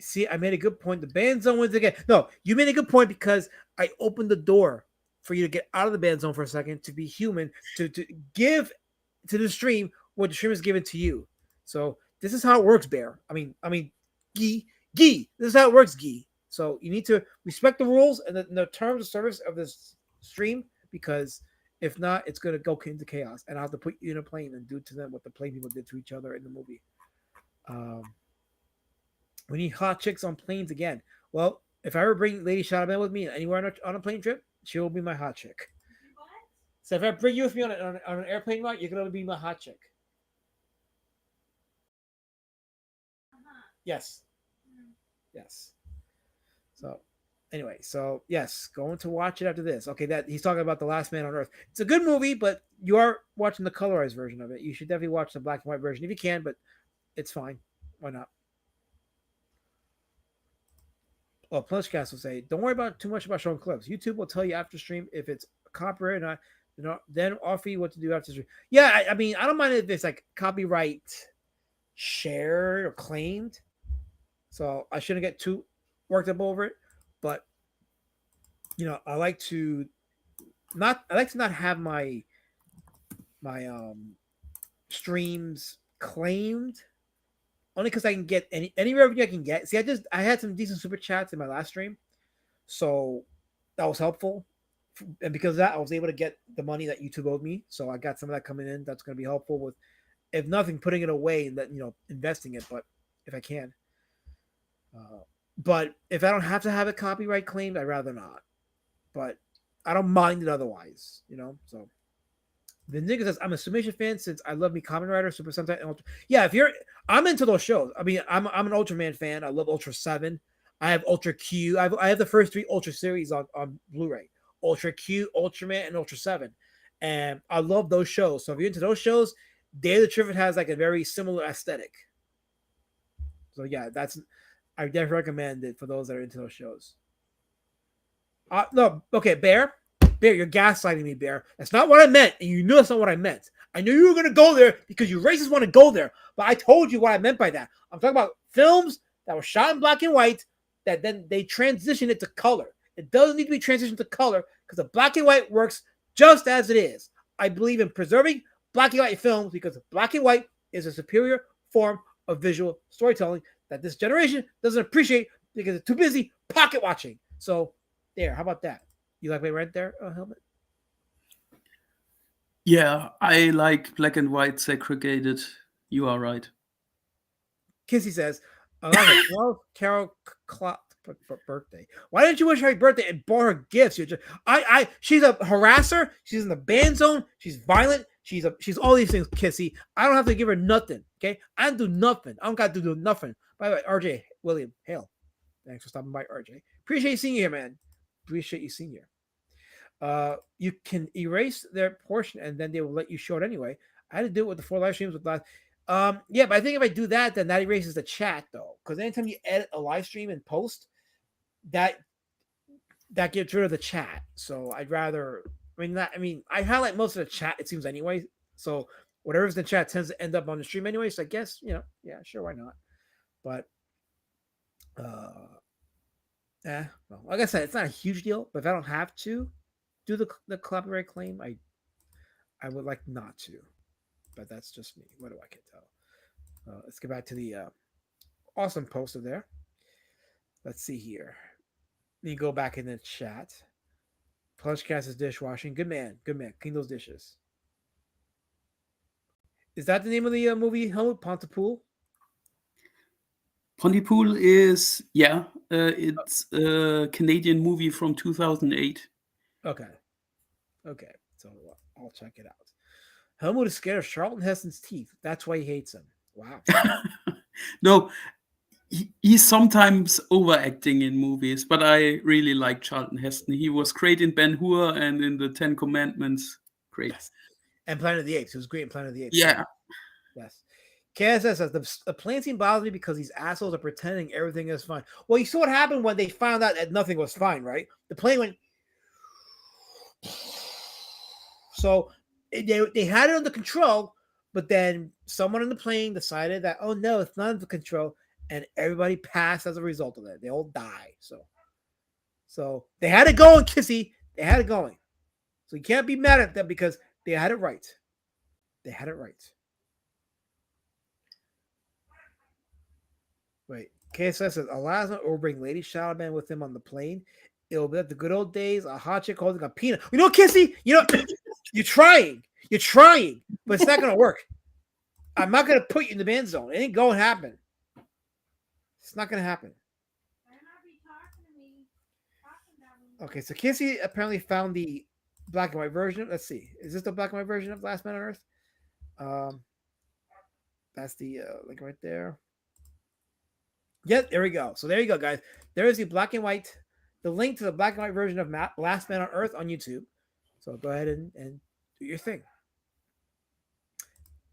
See, I made a good point. The band zone wins again. No, you made a good point because I opened the door for you to get out of the band zone for a second, to be human, to give to the stream what the stream is given to you. So this is how it works, Bear. I mean, Gee, this is how it works, Gee. So you need to respect the rules and the terms of service of this stream, because if not, it's gonna go into chaos, and I'll have to put you in a plane and do to them what the plane people did to each other in the movie. We need hot chicks on planes again. Well, if I ever bring Lady Shadowman with me anywhere on a plane trip, she will be my hot chick. What? So if I bring you with me on an airplane ride, you're gonna be my hot chick. Yes. Yes. So anyway, yes, going to watch it after this. Okay, that he's talking about The Last Man on Earth. It's a good movie, but you are watching the colorized version of it. You should definitely watch the black and white version if you can, but it's fine. Why not? Well, Plushcast will say, don't worry about too much about showing clips. YouTube will tell you after stream if it's copyright or not. Then offer you what to do after stream. Yeah, I mean, I don't mind if it's like copyright shared or claimed. So I shouldn't get too worked up over it. But I like to not have my streams claimed, only because I can get any revenue I can get. See, I had some decent super chats in my last stream, so that was helpful. And because of that, I was able to get the money that YouTube owed me. So I got some of that coming in. That's going to be helpful with, if nothing, putting it away and investing it. But if I can, but if I don't have to have it copyright claimed, I'd rather not. But I don't mind it otherwise, So the nigga says, I'm a Submission fan since I love me Kamen Rider, Super Sentai, and Ultra. Yeah, I'm into those shows. I mean, I'm an Ultraman fan. I love Ultra 7. I have Ultra Q. I have the first 3 Ultra series on Blu-ray. Ultra Q, Ultraman, and Ultra 7. And I love those shows. So if you're into those shows, Day of the Triffids has like a very similar aesthetic. So yeah, I definitely recommend it for those that are into those shows. No, okay, Bear, you're gaslighting me, Bear. That's not what I meant, and you know that's not what I meant. I knew you were going to go there because you racists want to go there, but I told you what I meant by that. I'm talking about films that were shot in black and white that then they transition it to color. It doesn't need to be transitioned to color because the black and white works just as it is. I believe in preserving black and white films because black and white is a superior form of visual storytelling that this generation doesn't appreciate because it's too busy pocket watching. So there, how about that? You like me right there, Helmet? Yeah, I like black and white segregated. You are right. Kissy says, Carol Clock birthday. Why didn't you wish her happy birthday and bought her gifts? She's a harasser. She's in the ban zone. She's violent. She's all these things, Kissy. I don't have to give her nothing. Okay, I don't do nothing. I don't got to do nothing. By the way, RJ William Hale, thanks for stopping by, RJ. Appreciate you seeing you here, man. Appreciate you seeing you here. You can erase their portion and then they will let you show it anyway. I had to do it with the 4 live streams with last. Yeah, but I think if I do that, then that erases the chat though. Because anytime you edit a live stream and post, that gets rid of the chat. So I'd rather. I highlight most of the chat. It seems anyway. So whatever's in the chat tends to end up on the stream anyway. So I guess yeah, sure, why not? But well, like I said, it's not a huge deal. But if I don't have to do the copyright claim, I I would like not to, but that's just me. What do I can tell? Let's get back to the awesome poster there. Let's see here. Let me go back in the chat. Plushcast is dishwashing. Good man. Good man. Clean those dishes. Is that the name of the movie, Helmut Pontypool? Pontypool is, it's a Canadian movie from 2008. Okay. Okay. So I'll check it out. Helmut is scared of Charlton Heston's teeth. That's why he hates him. Wow. No, he's sometimes overacting in movies, but I really like Charlton Heston. He was great in Ben-Hur and in the Ten Commandments. Great. Yes. And Planet of the Apes. He was great in Planet of the Apes. Yeah. Yes. KSS says the plane scene bothers me because these assholes are pretending everything is fine. Well, you saw what happened when they found out that nothing was fine, right? The plane went. So they had it under control, but then someone in the plane decided that, oh no, it's not under control, and everybody passed as a result of it. They all die. So they had it going, Kissy. They had it going. So you can't be mad at them because they had it right. They had it right. Wait, KSS says Alazma will bring Lady Shadowman with him on the plane. It'll be like the good old days, a hot chick holding a peanut. You know, Kissy, you're trying, but it's not gonna work. I'm not gonna put you in the ban zone. It ain't going to happen. It's not gonna happen. Okay, so Kissy apparently found the black and white version. Let's see. Is this the black and white version of Last Man on Earth? That's the link right there. Yeah, there we go. So there you go, guys. There is the black and white, the link to the black and white version of Last Man on Earth on YouTube. So go ahead and do your thing.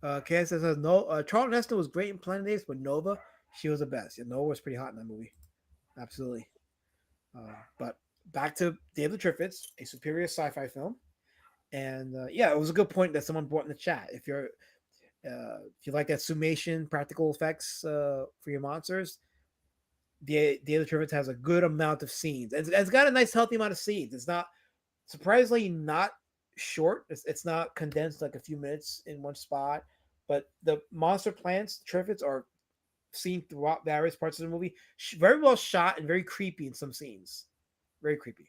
KS says no. Charlton Heston was great in Planet of the Apes, but Nova, she was the best. Yeah, Nova was pretty hot in that movie. Absolutely. But back to Day of the Triffids, a superior sci-fi film, and it was a good point that someone brought in the chat. If you like that summation practical effects for your monsters, Day of the Triffids has a good amount of scenes. It's got a nice healthy amount of scenes. It's not surprisingly not short. It's not condensed like a few minutes in one spot. But the monster plants, Triffids, are seen throughout various parts of the movie. Very well shot and very creepy in some scenes. Very creepy.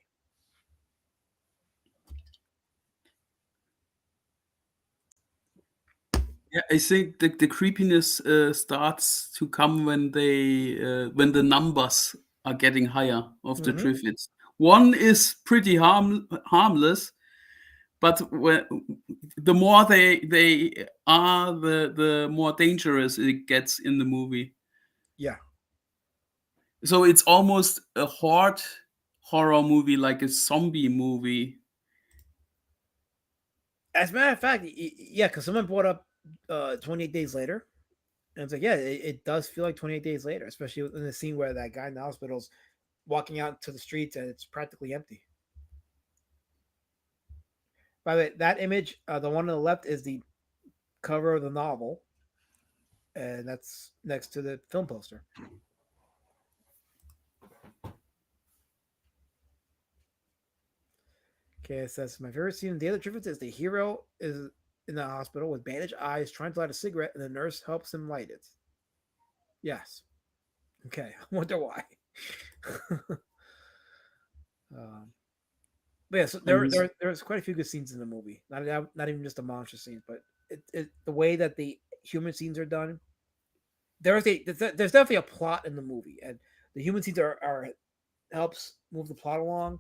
Yeah, I think the creepiness starts to come when when the numbers are getting higher of the Triffids. One is pretty harmless, but the more they are, the more dangerous it gets in the movie. Yeah. So it's almost a horror movie, like a zombie movie. As a matter of fact, yeah, because someone brought up 28 Days Later. And it's like, yeah, it does feel like 28 Days Later, especially in the scene where that guy in the hospital's walking out to the streets and it's practically empty. By the way, that image, the one on the left, is the cover of the novel, and that's next to the film poster. Okay, it says, my favorite scene in The Other Triffids is the hero is in the hospital with bandaged eyes trying to light a cigarette, and the nurse helps him light it. Yes. Okay, I wonder why. But yeah, so there's quite a few good scenes in the movie. Not even just the monster scenes, but the way that the human scenes are done. There's definitely a plot in the movie, and the human scenes are helps move the plot along,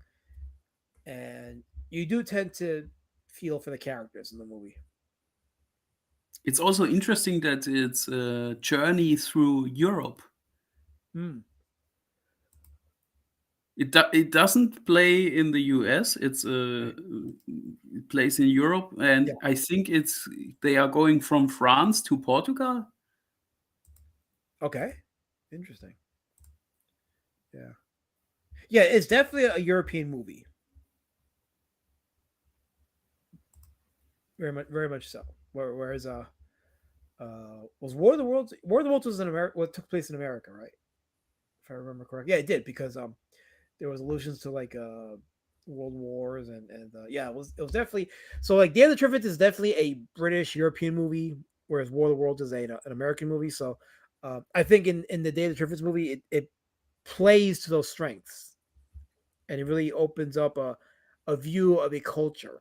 and you do tend to feel for the characters in the movie. It's also interesting that it's a journey through Europe. It doesn't play in the US. It plays in Europe, and yeah. I think they are going from France to Portugal. Okay, interesting. Yeah, it's definitely a European movie. Very much so. Whereas was War of the Worlds? War of the Worlds was in America. What took place in America, right? If I remember correctly. Yeah, it did, because there was allusions to like world wars, and yeah, it was definitely so. Like Day of the Triffids is definitely a British European movie, whereas War of the Worlds is an American movie. So I think in the Day of the Triffids movie, it plays to those strengths, and it really opens up a view of a culture,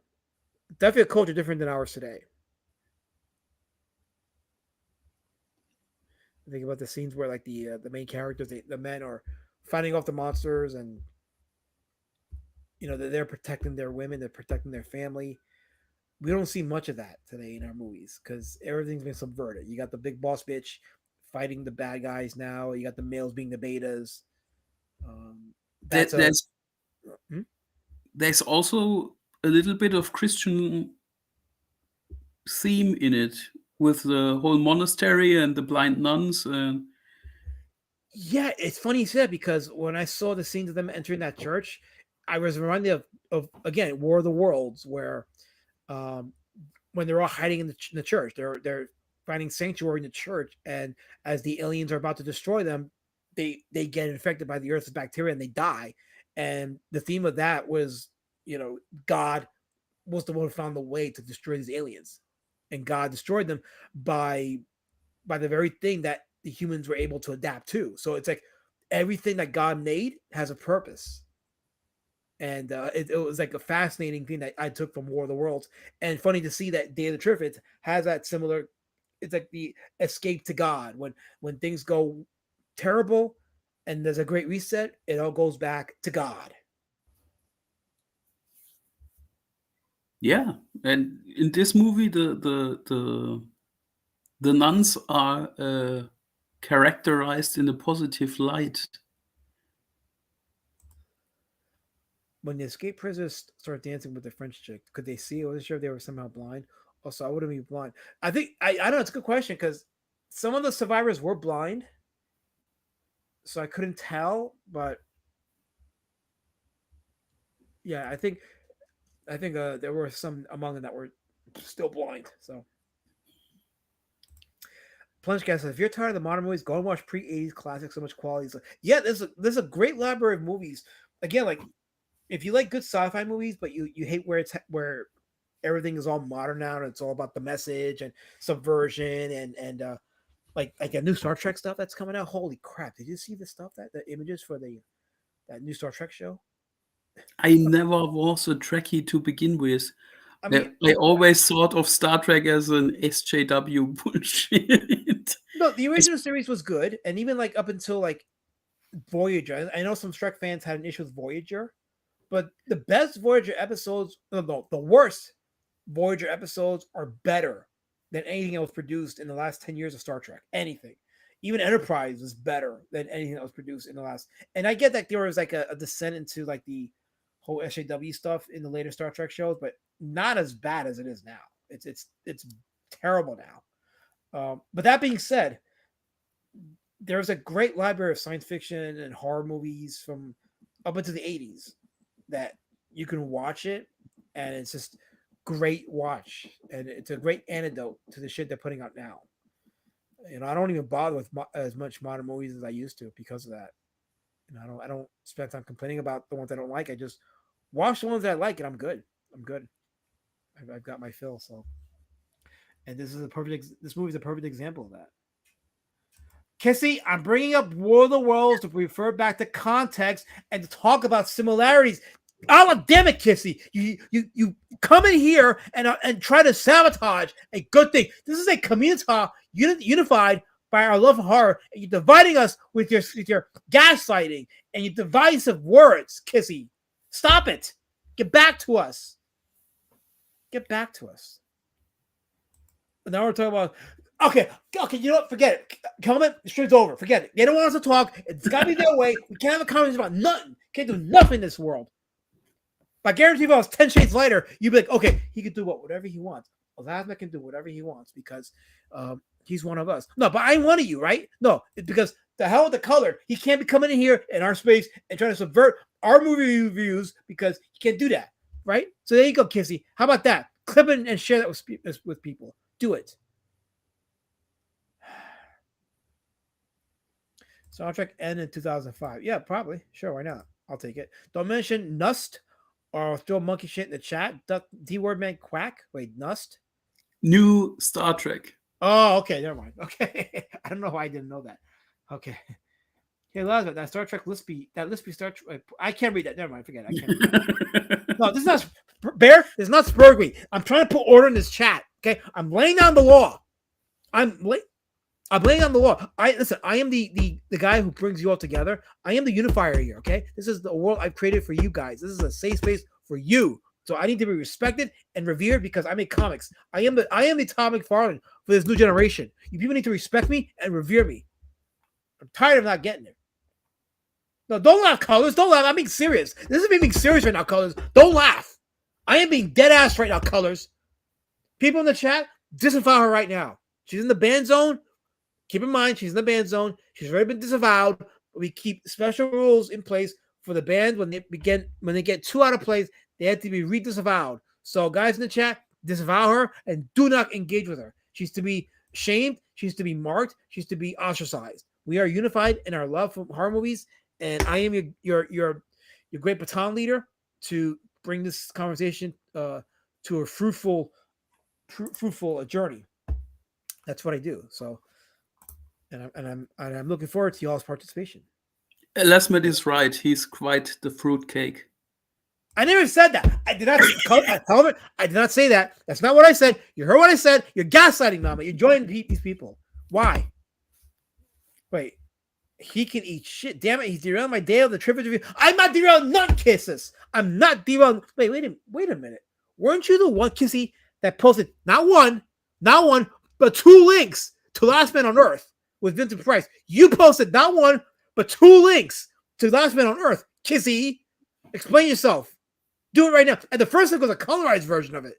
definitely a culture different than ours today. Think about the scenes where like the main characters, the men are fighting off the monsters, and they're protecting their women, they're protecting their family. We don't see much of that today in our movies because everything's been subverted. You got the big boss bitch fighting the bad guys now. You got the males being the betas. That's a There's hmm? there's also a little bit of Christian theme in it with the whole monastery and the blind nuns. And Yeah, it's funny you said because when I saw the scenes of them entering that church, I was reminded of again War of the Worlds, where um, when they're all hiding in the church, they're finding sanctuary in the church, and as the aliens are about to destroy them, they get infected by the Earth's bacteria and they die. And the theme of that was, God was the one who found the way to destroy these aliens, and God destroyed them by the very thing that the humans were able to adapt to. So it's like everything that God made has a purpose. And it was like a fascinating thing that I took from War of the Worlds, and funny to see that Day of the Triffids has that similar. It's like the escape to God when things go terrible, and there's a great reset. It all goes back to God. yeah, and in this movie, the nuns are characterized in a positive light. When the escape prisoners start dancing with the French chick, could they see? I wasn't sure if they were somehow blind. Also, I wouldn't be blind. I think I don't know. It's a good question because some of the survivors were blind, so I couldn't tell. But yeah, I think there were some among them that were still blind. So Plunge Cast says, if you're tired of the modern movies, go and watch pre-80s classics. So much quality. So, yeah, there's a great library of movies. Again, like if you like good sci-fi movies, but you hate where everything is all modern now and it's all about the message and subversion and like a new Star Trek stuff that's coming out. Holy crap! Did you see the stuff the images for that new Star Trek show? I never was a Trekkie to begin with. I mean, I always thought of Star Trek as an SJW bullshit. no, the original series was good, and even like up until like Voyager. I know some Trek fans had an issue with Voyager, but the best Voyager episodes, no, the worst Voyager episodes are better than anything that was produced in the last 10 years of Star Trek. Anything. Even Enterprise was better than anything that was produced in the last. And I get that there was like a descent into like the whole SJW stuff in the later Star Trek shows, but not as bad as it is now. It's terrible now. But that being said, there's a great library of science fiction and horror movies from up into the 80s that you can watch it, and it's just great watch, and it's a great antidote to the shit they're putting out now. I don't even bother with as much modern movies as I used to because of that. I don't spend time complaining about the ones I don't like. I just watch the ones that I like, and I'm good. I'm good. I've got my fill. So, and this movie is a perfect example of that. Kissy, I'm bringing up War of the Worlds to refer back to context and to talk about similarities. Oh, damn it, Kissy. You come in here and try to sabotage a good thing. This is a community unified by our love of horror, and you're dividing us with your gaslighting and your divisive words, Kissy. Stop it. Get back to us. Get back to us. Now we're talking about okay, you know what? Forget it. Comment, the stream's over. Forget it. They don't want us to talk. It's got to be their way. We can't have a conversation about nothing. Can't do nothing in this world. But I guarantee if I was 10 shades later, you'd be like, okay, he can do whatever he wants. Elasma can do whatever he wants because he's one of us. No, but I'm one of you, right? No, it's because the hell with the color. He can't be coming in here in our space and trying to subvert our movie reviews because he can't do that, right? So there you go, Kissy. How about that? Clip it and share that with people. Do it. Star Trek ended in 2005. Yeah, probably. Sure, why not? I'll take it. Don't mention Nust or throw monkey shit in the chat. D word man quack. Wait, Nust. New Star Trek. Oh, okay, never mind. Okay, I don't know why I didn't know that. Okay. Hey, Lazarus, that Star Trek Lispy Star Trek. I can't read that. Never mind. Forget it. I can't read that. No, this is not Bear. This is not Spurgly. I'm trying to put order in this chat. Okay, I'm laying down the law. I'm laying down the law. I am the guy who brings you all together. I am the unifier here. Okay, this is the world I've created for you guys. This is a safe space for you. So I need to be respected and revered because I make comics. I am the Tom McFarlane for this new generation. You people need to respect me and revere me. I'm tired of not getting it. No, don't laugh, Colors. Don't laugh. I'm being serious. This is me being serious right now, Colors. Don't laugh. I am being dead ass right now, Colors. People in the chat, disavow her right now. She's in the ban zone. Keep in mind, she's in the ban zone. She's already been disavowed. We keep special rules in place for the band when they get 2 out of place, they have to be re-disavowed. So, guys in the chat, disavow her and do not engage with her. She's to be shamed. She's to be marked. She's to be ostracized. We are unified in our love for horror movies, and I am your great baton leader to bring this conversation to a fruitful journey. That's what I do. So, and I'm looking forward to y'all's participation. Lasmet is right. He's quite the fruitcake. I never said that. I did not. I did not say that. That's not what I said. You heard what I said. You're gaslighting, Mama. You're joining these people. Why? Wait. He can eat shit. Damn it. He's derailing my day of the Triffids review. I'm not derailing nut kisses. I'm not derailing. Wait a minute. Weren't you the one, Kissy, that posted not one, but 2 links to Last Man on Earth with Vincent Price? You posted not one, but 2 links to Last Man on Earth. Kissy, explain yourself. Do it right now. And the first link was a colorized version of it.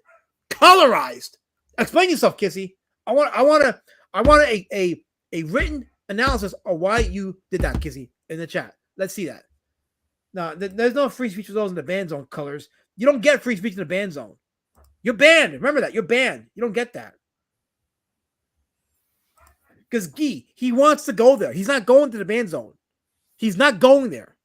Colorized. Explain yourself, Kissy. I want a written analysis of why you did that, Kissy, in the chat. Let's see that. Now, there's no free speech for those in the ban zone, Colors. You don't get free speech in the ban zone. You're banned. Remember that. You're banned. You don't get that. Because Guy, he wants to go there. He's not going to the ban zone. He's not going there.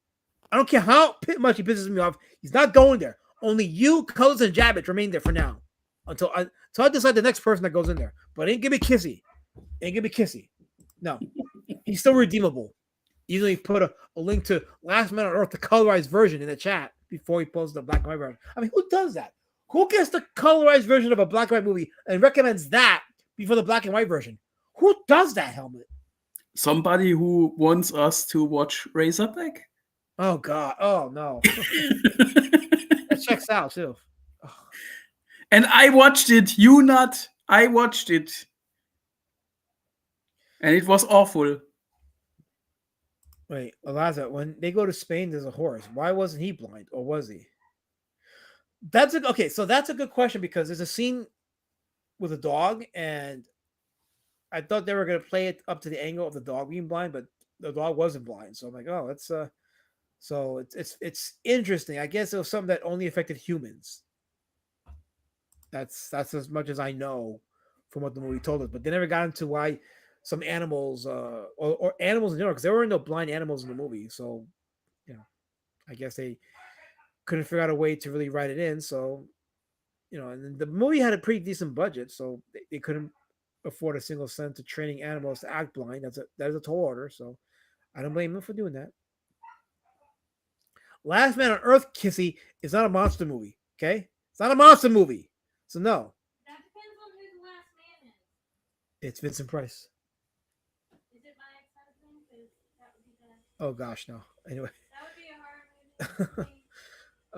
I don't care how much he pisses me off. He's not going there. Only you, Colors, and Jabbit remain there for now. Until I decide the next person that goes in there. But ain't gonna be Kissy. Ain't gonna be Kissy. No. He's still redeemable. Even though he put a link to Last Man on Earth, the colorized version, in the chat before he posts the black and white version. I mean, who does that? Who gets the colorized version of a black and white movie and recommends that before the black and white version? Who does that, Helmet? Somebody who wants us to watch Razorback? Oh, God. Oh, no. That checks out, too. Oh. And I watched it. You not. I watched it. And it was awful. Wait, Eliza, when they go to Spain, there's a horse. Why wasn't he blind? Or was he? So that's a good question because there's a scene with a dog, and I thought they were going to play it up to the angle of the dog being blind, but the dog wasn't blind. So I'm like, oh, that's so it's interesting. I guess it was something that only affected humans. That's as much as I know from what the movie told us. But they never got into why some animals or animals in general, because there were no blind animals in the movie. So, I guess they couldn't figure out a way to really write it in. So, and the movie had a pretty decent budget, so they couldn't afford a single cent to training animals to act blind. That is a tall order. So I don't blame them for doing that. Last Man on Earth, Kissy, is not a monster movie. Okay, it's not a monster movie. So no. That depends on who the last man is. It's Vincent Price. Is it my ex-husband? Because that would be the. Oh gosh, no. Anyway. That would be a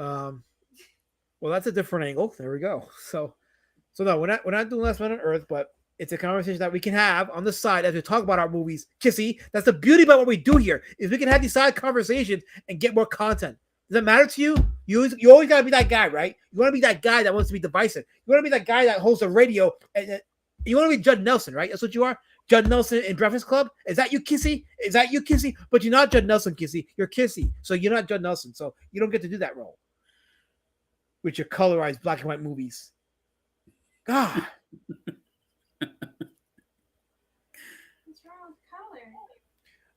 horror movie. Well, that's a different angle. There we go. So no, we're not doing Last Man on Earth, but it's a conversation that we can have on the side as we talk about our movies. Kissy, that's the beauty about what we do here is we can have these side conversations and get more content. Does that matter to you? You always gotta be that guy, right? You want to be that guy that wants to be divisive. You want to be that guy that hosts a radio, and you want to be Judd Nelson, right? That's what you are. Judd Nelson in Breakfast Club. Is that you, Kissy? Is that you, Kissy? But you're not Judd Nelson, Kissy. You're Kissy, so you're not Judd Nelson. So you don't get to do that role with your colorized black and white movies. God. What's wrong with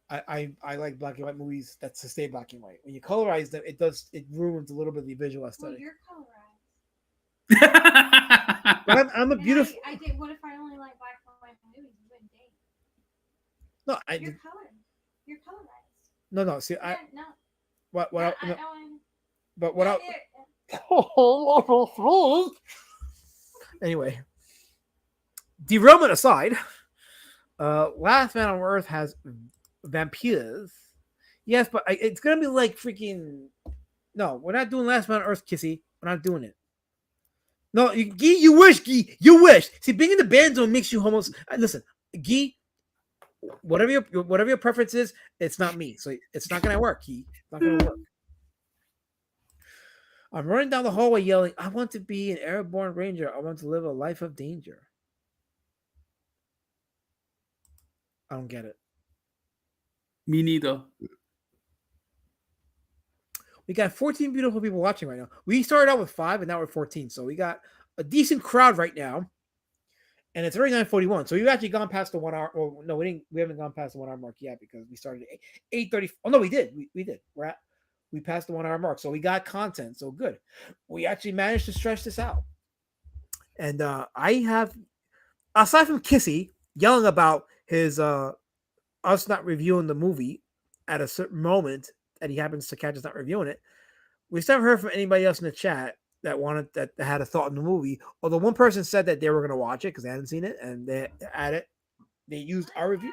color? I like black and white movies that's to stay black and white. When you colorize them, it ruins a little bit of the visual Well, aesthetic. you're colorized. But I'm a And beautiful. I did. What if I only like black and white movies? You wouldn't date. No, You're colored. You're colorized. no. See, Yeah, no. what No, I, no, don't- but what no, I, anyway, derailment aside, Last Man on Earth has vampires. Yes, but it's gonna be like freaking. No, we're not doing Last Man on Earth, Kissy. We're not doing it. No, Guy, you wish, Guy. You wish. See, being in the band zone makes you almost. Listen, Guy. Whatever your preference is, it's not me. So it's not gonna work, Guy. It's not gonna work. I'm running down the hallway yelling, I want to be an airborne ranger. I want to live a life of danger. I don't get it. Me neither. We got 14 beautiful people watching right now. We started out with 5 and now we're 14. So we got a decent crowd right now. And it's already 9:41. So we've actually gone past the 1 hour. Well, no, we haven't gone past the 1 hour mark yet because we started at 8:30. Oh no, we did. We did. We passed the 1 hour mark. So we got content. So good. We actually managed to stretch this out. And I have, aside from Kissy yelling about his us not reviewing the movie at a certain moment that he happens to catch us not reviewing it, we still haven't heard from anybody else in the chat that had a thought in the movie. Although one person said that they were going to watch it because they hadn't seen it, and they used our review.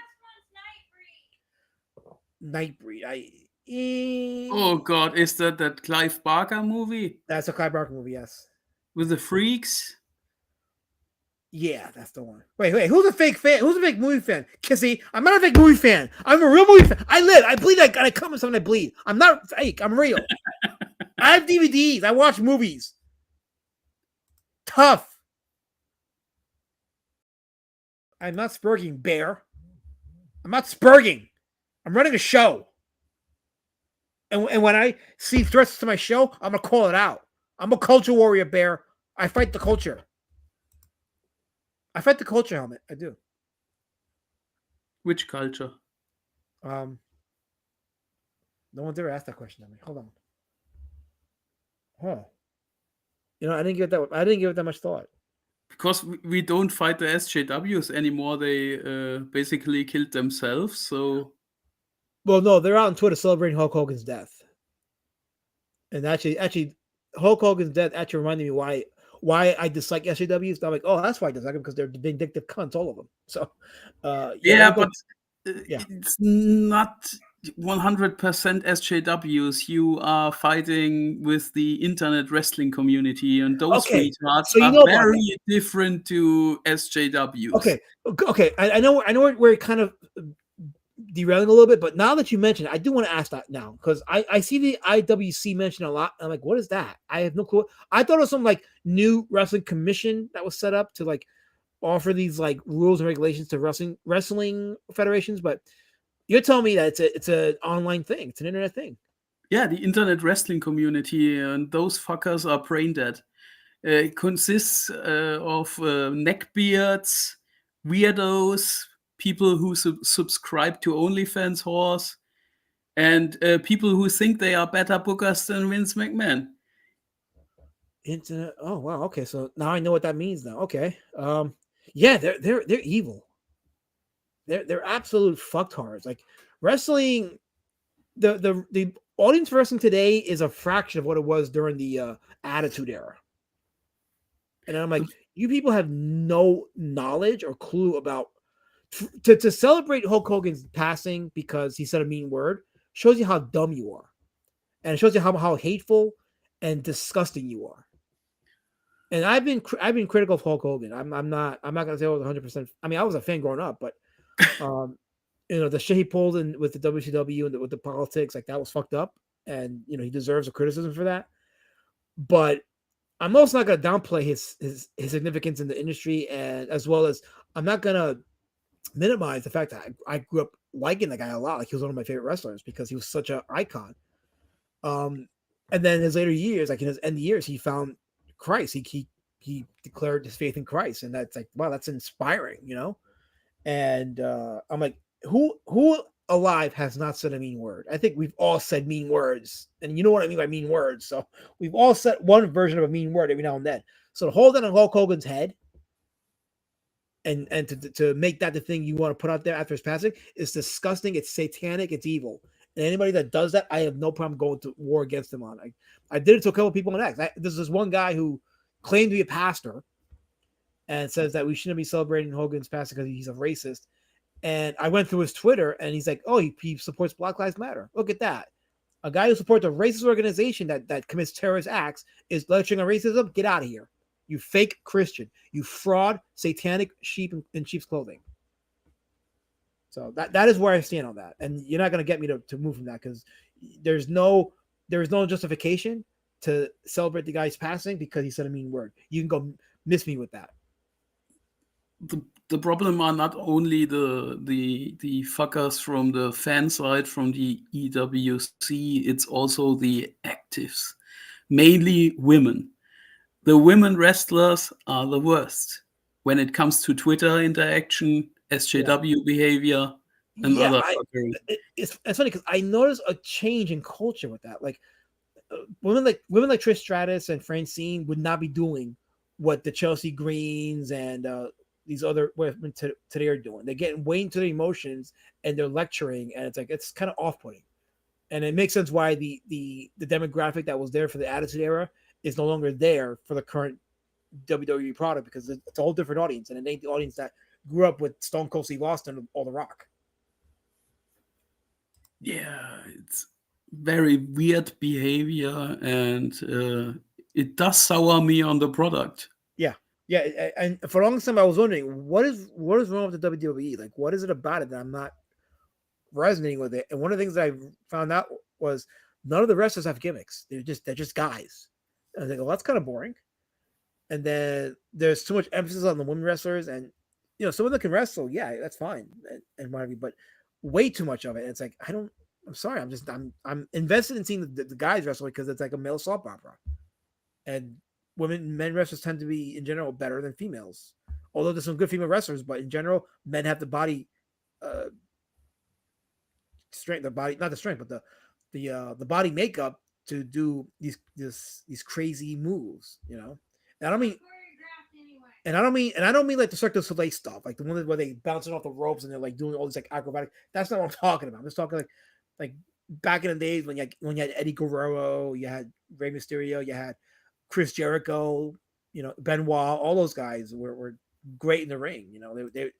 Nightbreed. Oh God, is that Clive Barker movie? That's a Clive Barker movie, yes. With the freaks? Yeah, that's the one. Wait, who's a fake fan? Who's a fake movie fan? Kissy, I'm not a fake movie fan. I'm a real movie fan. I live, I bleed, I come with something, I bleed. I'm not fake, I'm real. I have DVDs, I watch movies. Tough. I'm not spurging, bear. I'm not spurging. I'm running a show. And when I see threats to my show, I'm going to call it out. I'm a culture warrior, bear. I fight the culture. I fight the culture, Helmet. I do. Which culture? No one's ever asked that question to me. Hold on. Huh. I didn't give it that much thought. Because we don't fight the SJWs anymore. They basically killed themselves. So, well, no, they're out on Twitter celebrating Hulk Hogan's death. And actually, Hulk Hogan's death actually reminded me why I dislike SJWs. I'm like, oh, that's why I dislike them, because they're vindictive cunts, all of them. So, it's not 100% SJWs. You are fighting with the internet wrestling community, and those retards are very different to SJWs. Okay. I know we're kind of derailing a little bit, but now that you mention it, I do want to ask that now, because I see the IWC mentioned a lot. I'm like, what is that? I have no clue. I thought it was some like new wrestling commission that was set up to like offer these like rules and regulations to wrestling federations, but you're telling me that it's an online thing, it's an internet thing. Yeah, the internet wrestling community, and those fuckers are brain dead. It consists of neckbeards, weirdos, people who subscribe to OnlyFans whores, and people who think they are better bookers than Vince McMahon. Internet. Oh wow. Okay, so now I know what that means. Now, okay. Yeah, they're evil. They're absolute fucktards. Like wrestling, the audience for wrestling today is a fraction of what it was during the Attitude Era. And I'm like, you people have no knowledge or clue about to celebrate Hulk Hogan's passing because he said a mean word shows you how dumb you are, and it shows you how hateful and disgusting you are. And I've been critical of Hulk Hogan. I'm not gonna say I was 100%. I mean, I was a fan growing up, but the shit he pulled in with the WCW and with the politics, like that was fucked up, and he deserves a criticism for that. But I'm also not gonna downplay his significance in the industry, and as well as I'm not gonna minimize the fact that I grew up liking the guy a lot. Like he was one of my favorite wrestlers because he was such an icon. And then in his later years, like in his end years, he found Christ. He declared his faith in Christ, and that's like, wow, that's inspiring, And I'm like, who alive has not said a mean word. I think we've all said mean words, and you know what I mean by mean words. So we've all said one version of a mean word every now and then. So to hold that on Hulk Hogan's head and to make that the thing you want to put out there after his passing is disgusting. It's satanic. It's evil. And anybody that does that, I have no problem going to war against them on. I did it to a couple of people on X. There's this one guy who claimed to be a pastor and says that we shouldn't be celebrating Hogan's passing because he's a racist. And I went through his Twitter and he's like, oh, he supports Black Lives Matter. Look at that. A guy who supports a racist organization that commits terrorist acts is lecturing on racism. Get out of here. You fake Christian. You fraud, satanic sheep in sheep's clothing. So that is where I stand on that. And you're not going to get me to move from that because there's no justification to celebrate the guy's passing because he said a mean word. You can go miss me with that. The problem are not only the fuckers from the fan side, from the EWC, it's also the actives, mainly women. The women wrestlers are the worst when it comes to Twitter interaction, SJW behavior, and other fuckery. It's funny because I noticed a change in culture with that. Like women like Trish Stratus and Francine would not be doing what the Chelsea Greens and these other women today are doing. They're getting way into their emotions and they're lecturing, and it's kind of off-putting. And it makes sense why the demographic that was there for the Attitude Era is no longer there for the current WWE product because it's a whole different audience, and it ain't the audience that grew up with Stone Cold Steve Austin or The Rock. Yeah, it's very weird behavior, and it does sour me on the product. Yeah, and for a long time I was wondering what is wrong with the WWE? Like, what is it about it that I'm not resonating with it? And one of the things that I found out was none of the wrestlers have gimmicks. They're just guys. And I was like, well, that's kind of boring. And then there's too much emphasis on the women wrestlers, and some of them can wrestle. Yeah, that's fine, and whatever. But way too much of it. And it's like I'm sorry. I'm invested in seeing the guys wrestle because it's like a male soap opera, and men wrestlers tend to be in general better than females. Although there's some good female wrestlers, but in general, men have the body strength, not the strength, but the body makeup to do these crazy moves, And I don't mean like the Cirque du Soleil stuff, like the one where they bouncing off the ropes and they're like doing all these like acrobatic. That's not what I'm talking about. I'm just talking like back in the days when you had Eddie Guerrero, you had Rey Mysterio, you had Chris Jericho, Benoit. All those guys were great in the ring. They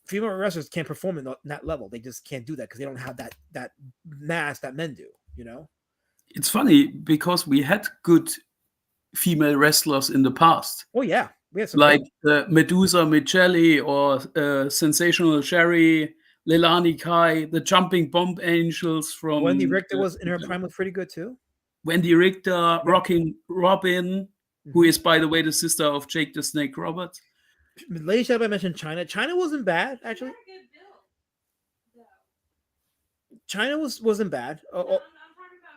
female wrestlers can't perform in that level. They just can't do that because they don't have that mass that men do. It's funny because we had good female wrestlers in the past. Oh yeah, we had some like Medusa Michelli or Sensational Sherry, Leilani Kai, the Jumping Bomb Angels from Wendy Richter was in her prime, was pretty good too. Wendy Richter, Rocking Robin, who is, by the way, the sister of Jake the Snake Roberts. Lady Shab, I mentioned China. China wasn't bad, actually. China wasn't bad. I'm talking about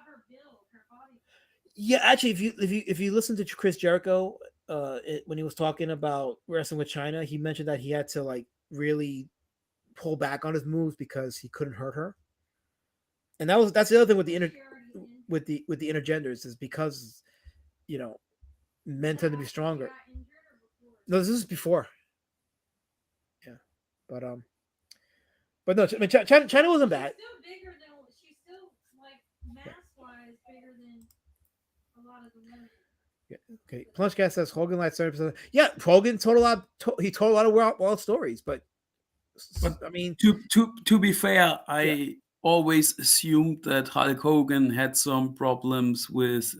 her build, her body. Yeah, actually, if you listen to Chris Jericho, when he was talking about wrestling with China, he mentioned that he had to like really pull back on his moves because he couldn't hurt her. And that's the other thing with the intergenders is because men tend to be stronger. No, this is before. Yeah, but no, I mean, China wasn't bad. She's still like mass-wise bigger than a lot of the women. Yeah. Okay. Plungecast says Hogan likes 30%. Yeah, Hogan told a lot of wild stories, but I mean, to be fair, I always assumed that Hulk Hogan had some problems with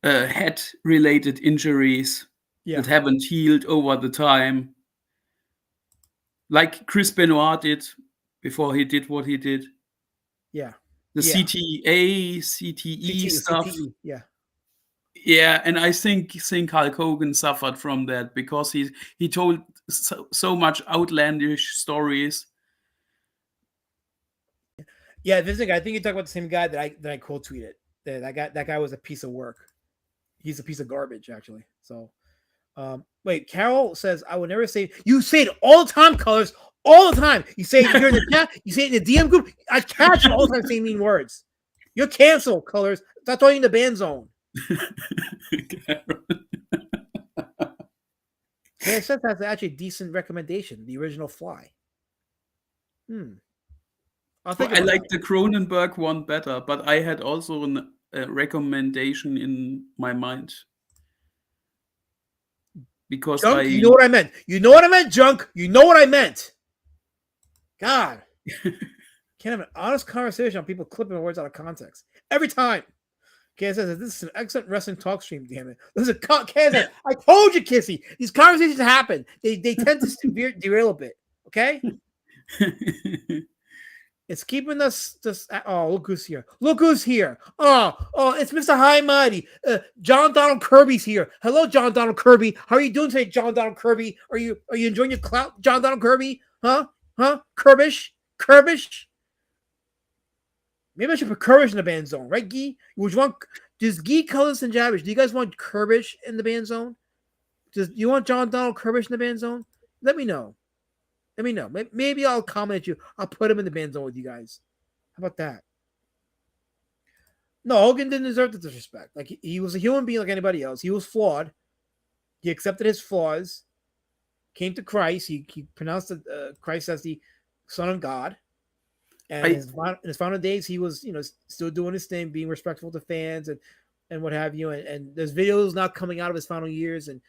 head-related injuries that haven't healed over the time, like Chris Benoit did before he did what he did. Yeah. The CTE stuff. CTE, yeah. Yeah, and I think Hulk Hogan suffered from that because he told so much outlandish stories. Yeah, this thing, I think you talk about the same guy that I quote tweeted. That guy was a piece of work. He's a piece of garbage, actually. So, Wait, Carol says I would never say. You say it all the time, Colors. All the time. You say it here in the chat. You say it in the DM group. I catch you all the time saying mean words. You're canceled, Colors. Stop throwing in the ban zone. KSS has actually a decent recommendation. The original Fly. I like the Cronenberg one better, but I had also a recommendation in my mind. Because Junk, you know what I meant. You know what I meant, Junk. You know what I meant. God. Can't have an honest conversation on people clipping words out of context. Every time. KSS says, this is an excellent wrestling talk stream, damn it. Listen, KSS, I told you, Kissy. These conversations happen. They tend to derail a bit. Okay? It's keeping us just. Oh, look who's here! Look who's here! Oh, it's Mr. High Mighty. John Donald Kirby's here. Hello, John Donald Kirby. How are you doing today, John Donald Kirby? Are you enjoying your clout, John Donald Kirby? Huh? Kirbish. Maybe I should put Kirbish in the ban zone, right, Gee? Would you want? Does Gee, Colors, and Javish? Do you guys want Kirbish in the ban zone? Do you want John Donald Kirbish in the ban zone? Let me know. Let me know. Maybe I'll comment you. I'll put him in the ban zone with you guys. How about that? No, Hogan didn't deserve the disrespect. Like he was a human being like anybody else. He was flawed. He accepted his flaws. Came to Christ. He pronounced Christ as the Son of God. And in his final days, he was still doing his thing, being respectful to fans and what have you. And there's videos not coming out of his final years and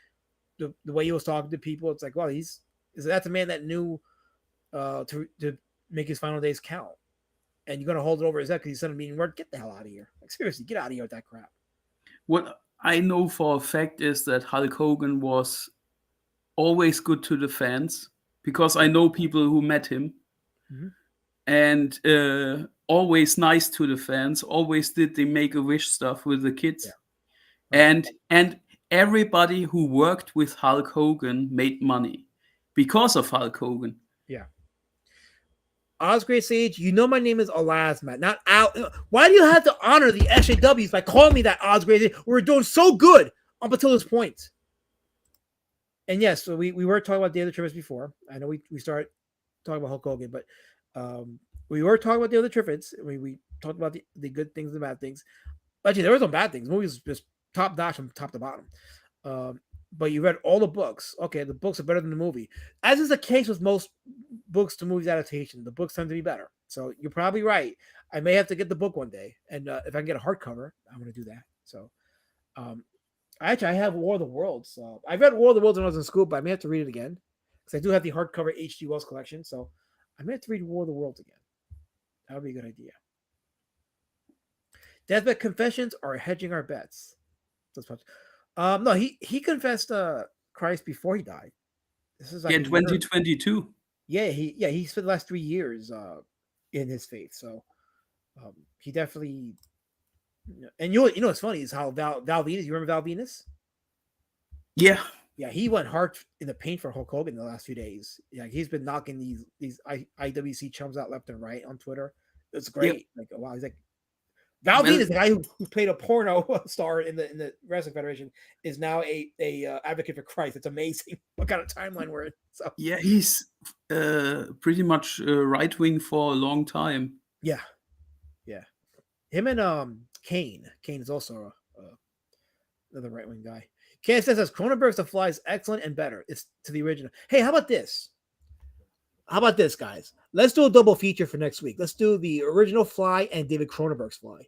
the way he was talking to people. It's like, wow, that's a man that knew to make his final days count. And you're going to hold it over his head because he said a mean word. Get the hell out of here. Like, seriously, get out of here with that crap. What I know for a fact is that Hulk Hogan was always good to the fans because I know people who met him and always nice to the fans, always did the Make-A-Wish stuff with the kids. Yeah. And everybody who worked with Hulk Hogan made money. Because of Hulk Hogan. Yeah. Osgrey Sage, you know my name is Elasmat, not Al. Why do you have to honor the SJWs by calling me that, Osgrey? We're doing so good up until this point. And yes, so we were talking about the other Triffids before. I know we started talking about Hulk Hogan, but we were talking about the other Triffids. We talked about the good things and the bad things. Actually, there were some bad things. The movie was just top notch from top to bottom. But you read all the books. Okay, the books are better than the movie. As is the case with most books to movies adaptation, the books tend to be better. So you're probably right. I may have to get the book one day. And if I can get a hardcover, I'm going to do that. So I have War of the Worlds. So I read War of the Worlds when I was in school, but I may have to read it again. Because I do have the hardcover H.G. Wells collection. So I may have to read War of the Worlds again. That would be a good idea. Deathbed confessions are hedging our bets. No, he confessed Christ before he died. This is like in 2022. Yeah, he spent the last 3 years in his faith. So he definitely. And you know what's funny is how Val Venus. You remember Val Venus? Yeah. Yeah, he went hard in the paint for Hulk Hogan the last few days. Yeah, he's been knocking these IWC chums out left and right on Twitter. It's great. Yep. Like, wow, he's like. Val Venus, the guy who played a porno star in the Wrestling Federation, is now a advocate for Christ. It's amazing what kind of timeline we're in. So. Yeah, he's pretty much right wing for a long time. Yeah. Him and Kane. Kane is also another right wing guy. Kane says Cronenberg's The Fly is excellent and better. It's to the original. Hey, how about this? Guys? Let's do a double feature for next week. Let's do the original Fly and David Cronenberg's Fly.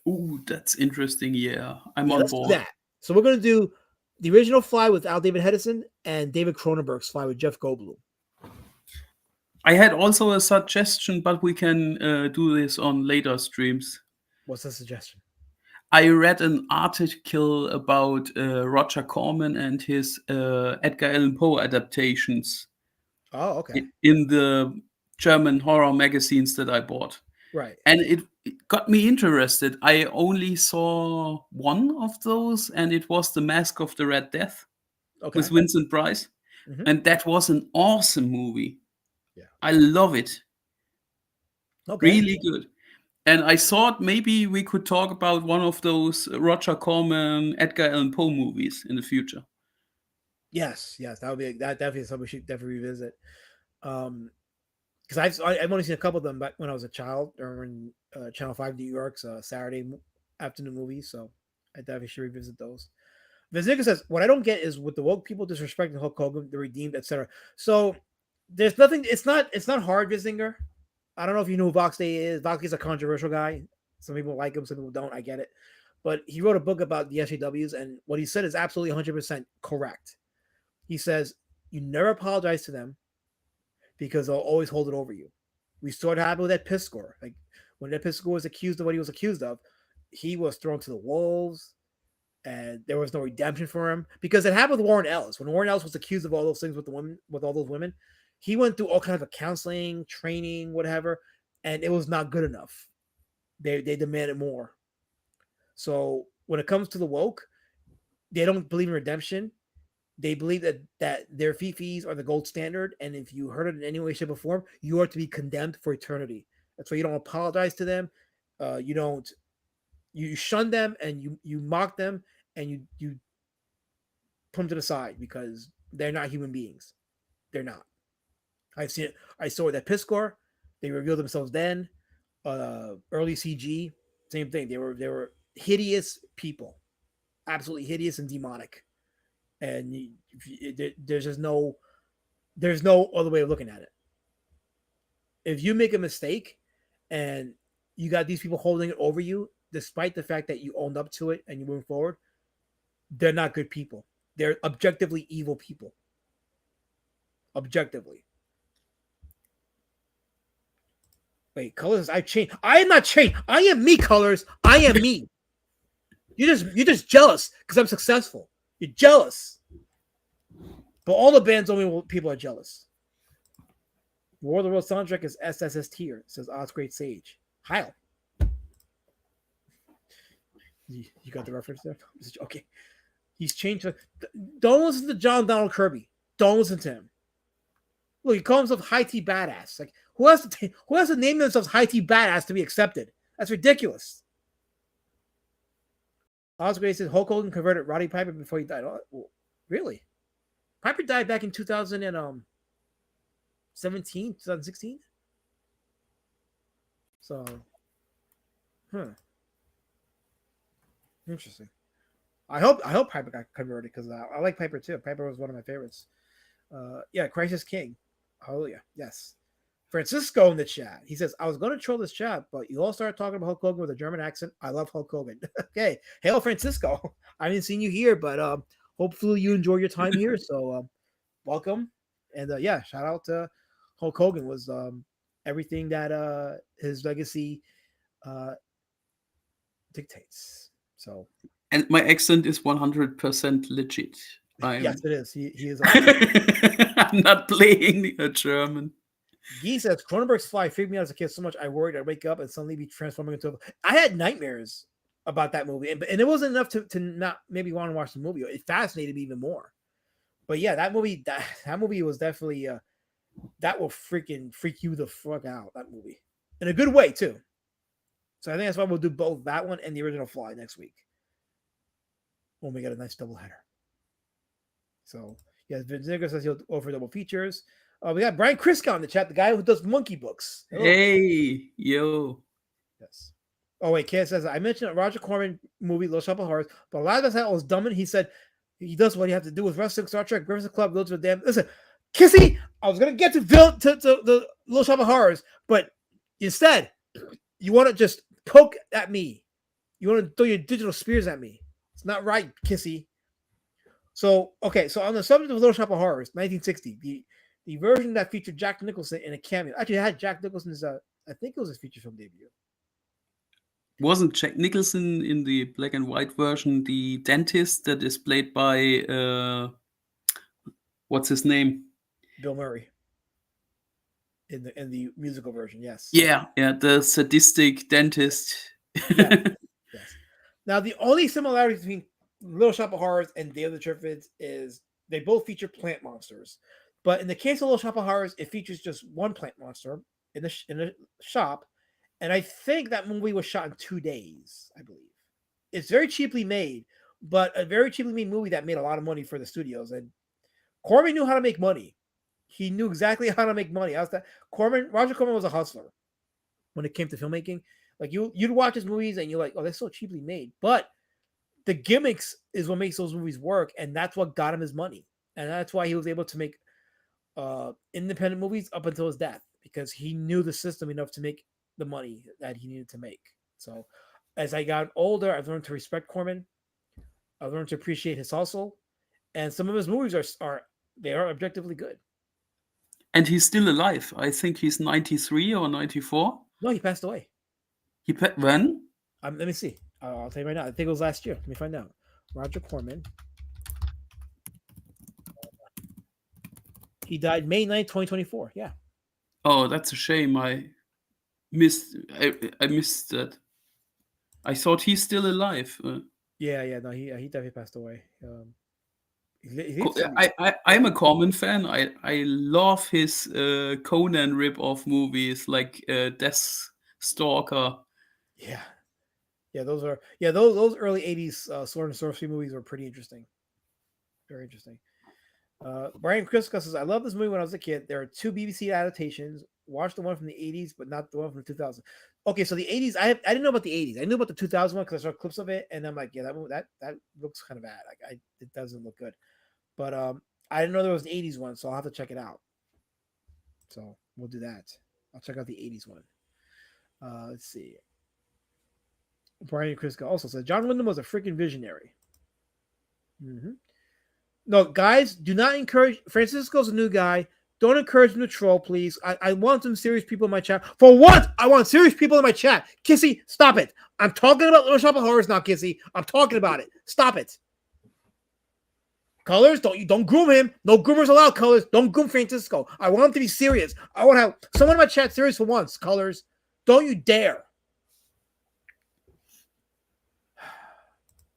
Ooh, that's interesting. Yeah, I'm on board. That. So we're going to do the original Fly with Al David Hedison and David Cronenberg's Fly with Jeff Goldblum. I had also a suggestion, but we can do this on later streams. What's the suggestion? I read an article about Roger Corman and his Edgar Allan Poe adaptations. Oh, okay. In the German horror magazines that I bought. Right. And it got me interested. I only saw one of those, and it was The Mask of the Red Death with Vincent Price. Mm-hmm. And that was an awesome movie. Yeah. I love it. Okay. Really good. And I thought maybe we could talk about one of those Roger Corman, Edgar Allan Poe movies in the future. Yes, that would be that definitely is something we should definitely revisit. Because I've only seen a couple of them back when I was a child during Channel 5 New York's Saturday afternoon movies. So I definitely should revisit those. Viziga says, "What I don't get is with the woke people disrespecting Hulk Hogan, the Redeemed, etc." So there's nothing. It's not hard, Vizinger. I don't know if you know who Vox Day is. Vox Day is a controversial guy. Some people like him, some people don't. I get it, but he wrote a book about the SJWs, and what he said is absolutely 100% correct. He says you never apologize to them because they'll always hold it over you. We saw it happen with Ed Piskor. Like when Ed Piskor was accused of what he was accused of, he was thrown to the wolves, and there was no redemption for him because it happened with Warren Ellis. When Warren Ellis was accused of all those things with the women, with all those women, he went through all kinds of counseling, training, whatever, and it was not good enough. They demanded more. So when it comes to the woke, they don't believe in redemption. They believe that their fifis are the gold standard, and if you hurt it in any way, shape, or form, you are to be condemned for eternity. That's why you don't apologize to them. You don't. You shun them and you mock them and you put them to the side because they're not human beings. They're not. I've seen it. I saw it at Piskor. They revealed themselves then. Early CG, same thing. They were hideous people, absolutely hideous and demonic. And there's no other way of looking at it. If you make a mistake and you got these people holding it over you, despite the fact that you owned up to it and you move forward, they're not good people. They're objectively evil people. Objectively. Wait, Colors, I've changed. I am not changed. I am me, Colors. I am me. You're just jealous because I'm successful. You're jealous. But all the bands only people are jealous. War of the World soundtrack is SSS tier, says Oz Great Sage. Heil. You got the reference there? Okay. He's changed. Don't listen to John Donald Kirby. Don't listen to him. Look, he calls himself High T Badass. Like, who has to name themselves High T Badass to be accepted? That's ridiculous. Osprey says Hulk Hogan converted Roddy Piper before he died. Oh, well, really? Piper died back in 2017, 2016. So, interesting. I hope Piper got converted because I like Piper too. Piper was one of my favorites. Yeah, Crisis King. Hallelujah. Yes. Francisco in the chat. He says, I was going to troll this chat, but you all started talking about Hulk Hogan with a German accent. I love Hulk Hogan. Okay. Hail, Francisco. I haven't seen you here, but hopefully you enjoy your time here. So welcome. And yeah, shout out to Hulk Hogan was everything that his legacy dictates. So. And my accent is 100% legit. Yes, it is. He is. I'm not playing a German. Guy says Cronenberg's Fly freaked me out as a kid so much I worried I'd wake up and suddenly be transforming into I had nightmares about that movie, and it wasn't enough to not maybe want to watch the movie. It fascinated me even more. But yeah, that movie was definitely that will freaking freak you the fuck out, that movie. In a good way too. So I think that's why we'll do both that one and the original Fly next week. When we get a nice doubleheader. So yeah, Vinziger says he'll offer double features. We got Brian Kriska in the chat, the guy who does monkey books. Hello. Hey, yo. Yes. Oh, wait, Kay says, I mentioned a Roger Corman movie, Little Shop of Horrors, but a lot of us thought it was dumb, and he said he does what you have to do with wrestling, Star Trek, Griffith Club, Village of the Damned. Listen, Kissy, I was going to get to the Little Shop of Horrors, but instead, you want to just poke at me. You want to throw your digital spears at me. It's not right, Kissy. So, okay, so on the subject of Little Shop of Horrors, 1960, the version that featured Jack Nicholson in a cameo. Actually, it had Jack Nicholson's, I think it was his feature film debut. Wasn't Jack Nicholson in the black and white version the dentist that is played by, what's his name? Bill Murray. In the musical version, yes. Yeah, the sadistic dentist. Yes. Now, the only similarity between Little Shop of Horrors and Day of the Triffids is they both feature plant monsters. But in the case of Little Shop of Horrors, it features just one plant monster in the shop. And I think that movie was shot in 2 days, I believe. It's very cheaply made, but a very cheaply made movie that made a lot of money for the studios. And Corman knew how to make money. He knew exactly how to make money. Roger Corman was a hustler when it came to filmmaking. Like you'd watch his movies and you're like, oh, they're so cheaply made. But the gimmicks is what makes those movies work, and that's what got him his money. And that's why he was able to make independent movies up until his death, because he knew the system enough to make the money that he needed to make. So as I got older, I've learned to respect Corman. I've learned to appreciate his hustle, and some of his movies are objectively good. And he's still alive. I think he's 93 or 94. No, he passed away. When? Let me see. I'll tell you right now. I think it was last year. Let me find out. Roger Corman. He died May 9th, 2024. Yeah. Oh, that's a shame. I missed that. I thought he's still alive. Yeah. No, he definitely passed away. I'm a Corman fan. I love his Conan rip-off movies like Death Stalker. Yeah. Those early 80s Sword and Sorcery movies were pretty interesting. Very interesting. Brian Kriska says, I love this movie when I was a kid. There are 2 BBC adaptations. Watched the one from the 80s, but not the one from the 2000s. Okay, so the 80s, I didn't know about the 80s. I knew about the 2000 one because I saw clips of it, and I'm like, yeah, that looks kind of bad. Like, it doesn't look good. But I didn't know there was an 80s one, so I'll have to check it out. So we'll do that. I'll check out the 80s one. Let's see. Brian Kriska also said, John Wyndham was a freaking visionary. Mm-hmm. No, guys, do not encourage. Francisco's a new guy. Don't encourage him to troll, please. I want some serious people in my chat. For what? I want serious people in my chat. Kissy, stop it. I'm talking about Little Shop of Horrors now, Kissy. I'm talking about it. Stop it. Colors, don't groom him. No groomers allowed, Colors. Don't groom Francisco. I want him to be serious. I want to have someone in my chat serious for once, Colors. Don't you dare.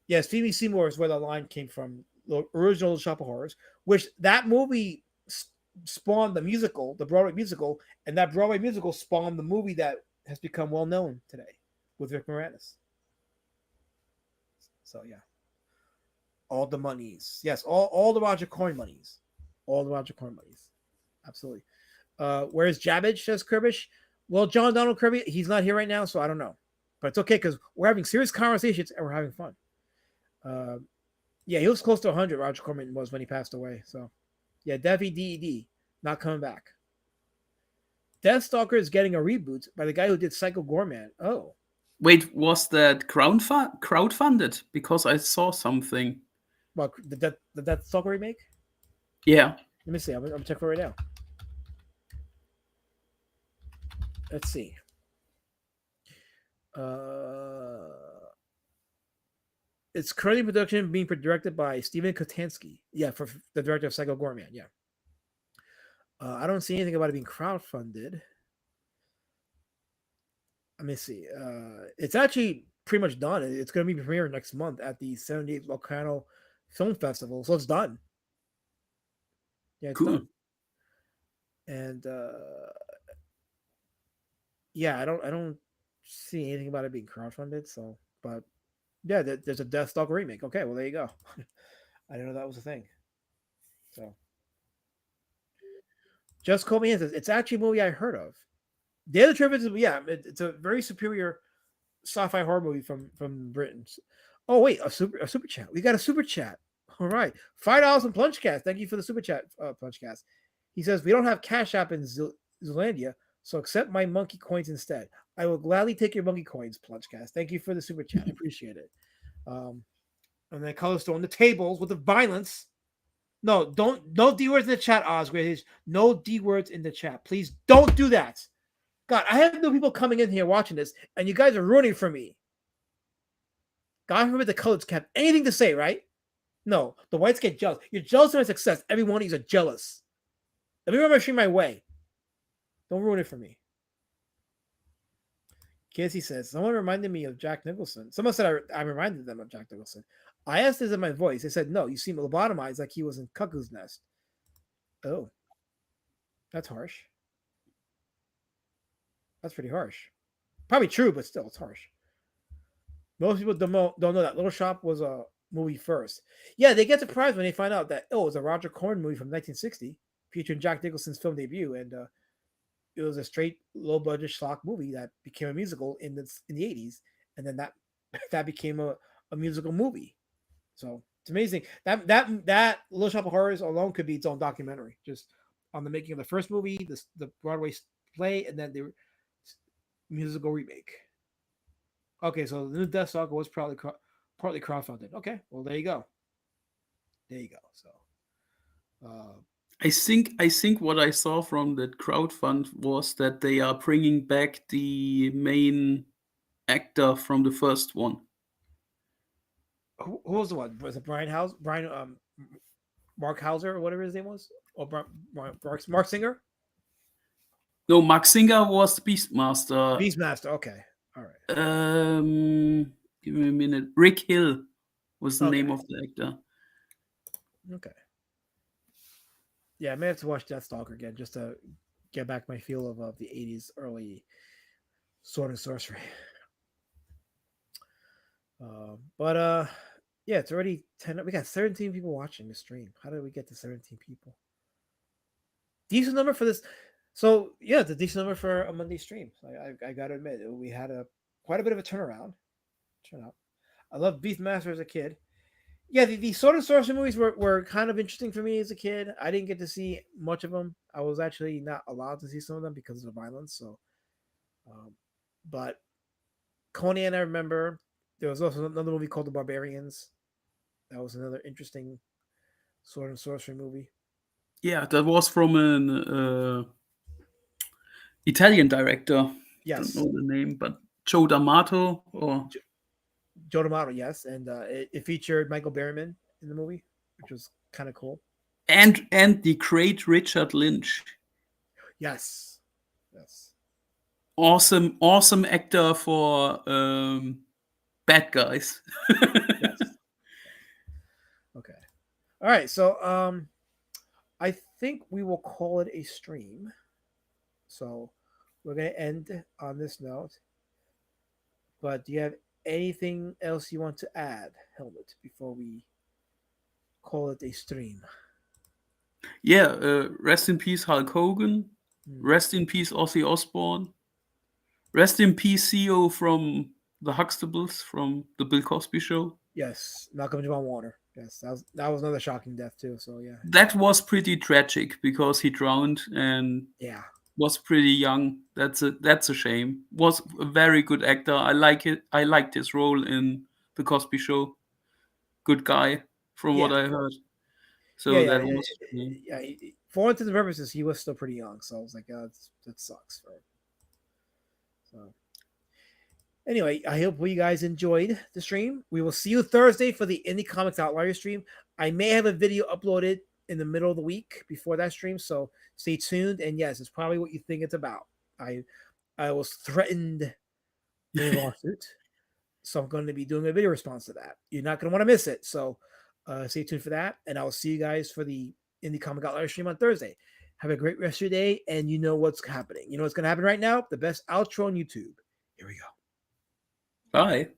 Yes, Phoebe Seymour is where the line came from. The original Shop of Horrors, which that movie spawned the musical, the Broadway musical, and that Broadway musical spawned the movie that has become well known today with Rick Moranis. So yeah, all the monies, yes, all the Roger Corman monies, all the Roger Corman monies, absolutely. Where's Jabbage? Says Kirbish. Well, John Donald Kirby, he's not here right now, so I don't know, but it's okay because we're having serious conversations and we're having fun. Yeah, he was close to 100. Roger Corman was when he passed away. So, yeah, Devi DED not coming back. Deathstalker is getting a reboot by the guy who did Psycho Gorman. Oh, wait, was that crowdfunded? Because I saw something. Well, the Deathstalker remake. Yeah. Let me see. I'm gonna check for it right now. Let's see. It's currently in production, being directed by Steven Kotansky. Yeah, for the director of Psycho Gorman. Yeah. I don't see anything about it being crowdfunded. Let me see. It's actually pretty much done. It's going to be premiering next month at the 78th Volcano Film Festival. So it's done. Yeah, it's cool. done. And yeah, I don't see anything about it being crowdfunded. So, but yeah, there's a Deathstalker remake. Okay, well there you go. I didn't know that was a thing. So, Just Call Me In says it's actually a movie I heard of. The other Triffids, yeah, it's a very superior sci-fi horror movie from Britain. Oh wait, a super chat. We got a super chat. All right, $5 from Plungecast. Thank you for the super chat, Plungecast. He says we don't have Cash App in Zealandia, so accept my monkey coins instead. I will gladly take your monkey coins, Plungecast. Thank you for the super chat. I appreciate it. And then Color's throwing the tables with the violence. No D words in the chat, Oswald. No D words in the chat. Please don't do that. God, I have no people coming in here watching this, and you guys are ruining for me. God forbid the colors have anything to say, right? No, the whites get jealous. You're jealous of my success. Every one of you are jealous. Let me run my stream my way. Don't ruin it for me. Casey says, someone reminded me of Jack Nicholson. Someone said I reminded them of Jack Nicholson. I asked this in my voice. They said, no, you seem lobotomized like he was in Cuckoo's Nest. Oh. That's harsh. That's pretty harsh. Probably true, but still, it's harsh. Most people don't know that Little Shop was a movie first. Yeah, they get surprised when they find out that it was a Roger Corman movie from 1960 featuring Jack Nicholson's film debut, and it was a straight low budget schlock movie that became a musical in the 80s, and then that that became a musical movie. So it's amazing that Little Shop of Horrors alone could be its own documentary, just on the making of the first movie, the Broadway play, and then the musical remake. Okay, so the new Death Stalker was partly crowdfunded. Okay, well there you go. There you go. So, I think what I saw from that crowdfund was that they are bringing back the main actor from the first one. who was the one? Was it Brian Mark Hauser or whatever his name was, or Mark Singer? No, Mark Singer was Beastmaster. Beastmaster. Okay, all right. Give me a minute. Rick Hill was the name Okay. of the actor. Okay. Yeah, I may have to watch Deathstalker again just to get back my feel of the 80s early sword and sorcery. But yeah, it's already 10. We got 17 people watching the stream. How did we get to 17 people? Decent number for this. So yeah, it's a decent number for a Monday stream. I got to admit, we had quite a bit of a turnaround. I loved Beastmaster as a kid. Yeah, the sword and sorcery movies were kind of interesting for me as a kid. I didn't get to see much of them. I was actually not allowed to see some of them because of the violence. So, but Conan, I remember. There was also another movie called The Barbarians. That was another interesting sword and sorcery movie. Yeah, that was from an Italian director. Yes. I don't know the name, but Joe D'Amato or Joe D'Amato, yes, and it featured Michael Berryman in the movie, which was kind of cool. And the great Richard Lynch. Yes. Awesome actor for bad guys. Yes. Okay. All right. So I think we will call it a stream. So we're gonna end on this note. But do you have anything else you want to add, Helmut, before we call it a stream? Yeah, rest in peace, Hulk Hogan. Rest in peace, Ozzy Osbourne. Rest in peace, CEO from the Huxtables from the Bill Cosby Show. Yes, Malcolm Jamal Warner. Yes, that was another shocking death too. So yeah, that was pretty tragic because he drowned and was pretty young. That's a shame. Was a very good actor. I like it. I liked his role in the Cosby Show. Good guy, from what I heard. So that was for all intents and purposes, he was still pretty young. So I was like, that sucks for him. So anyway, I hope you guys enjoyed the stream. We will see you Thursday for the Indie Comics Outlier stream. I may have a video uploaded in the middle of the week before that stream, so stay tuned. And yes, it's probably what you think it's about. I was threatened with a lawsuit, so I'm going to be doing a video response to that. You're not going to want to miss it, so stay tuned for that. And I will see you guys for the Indie Comic Outlier stream on Thursday. Have a great rest of your day, and you know what's happening. You know what's going to happen right now? The best outro on YouTube. Here we go. Bye.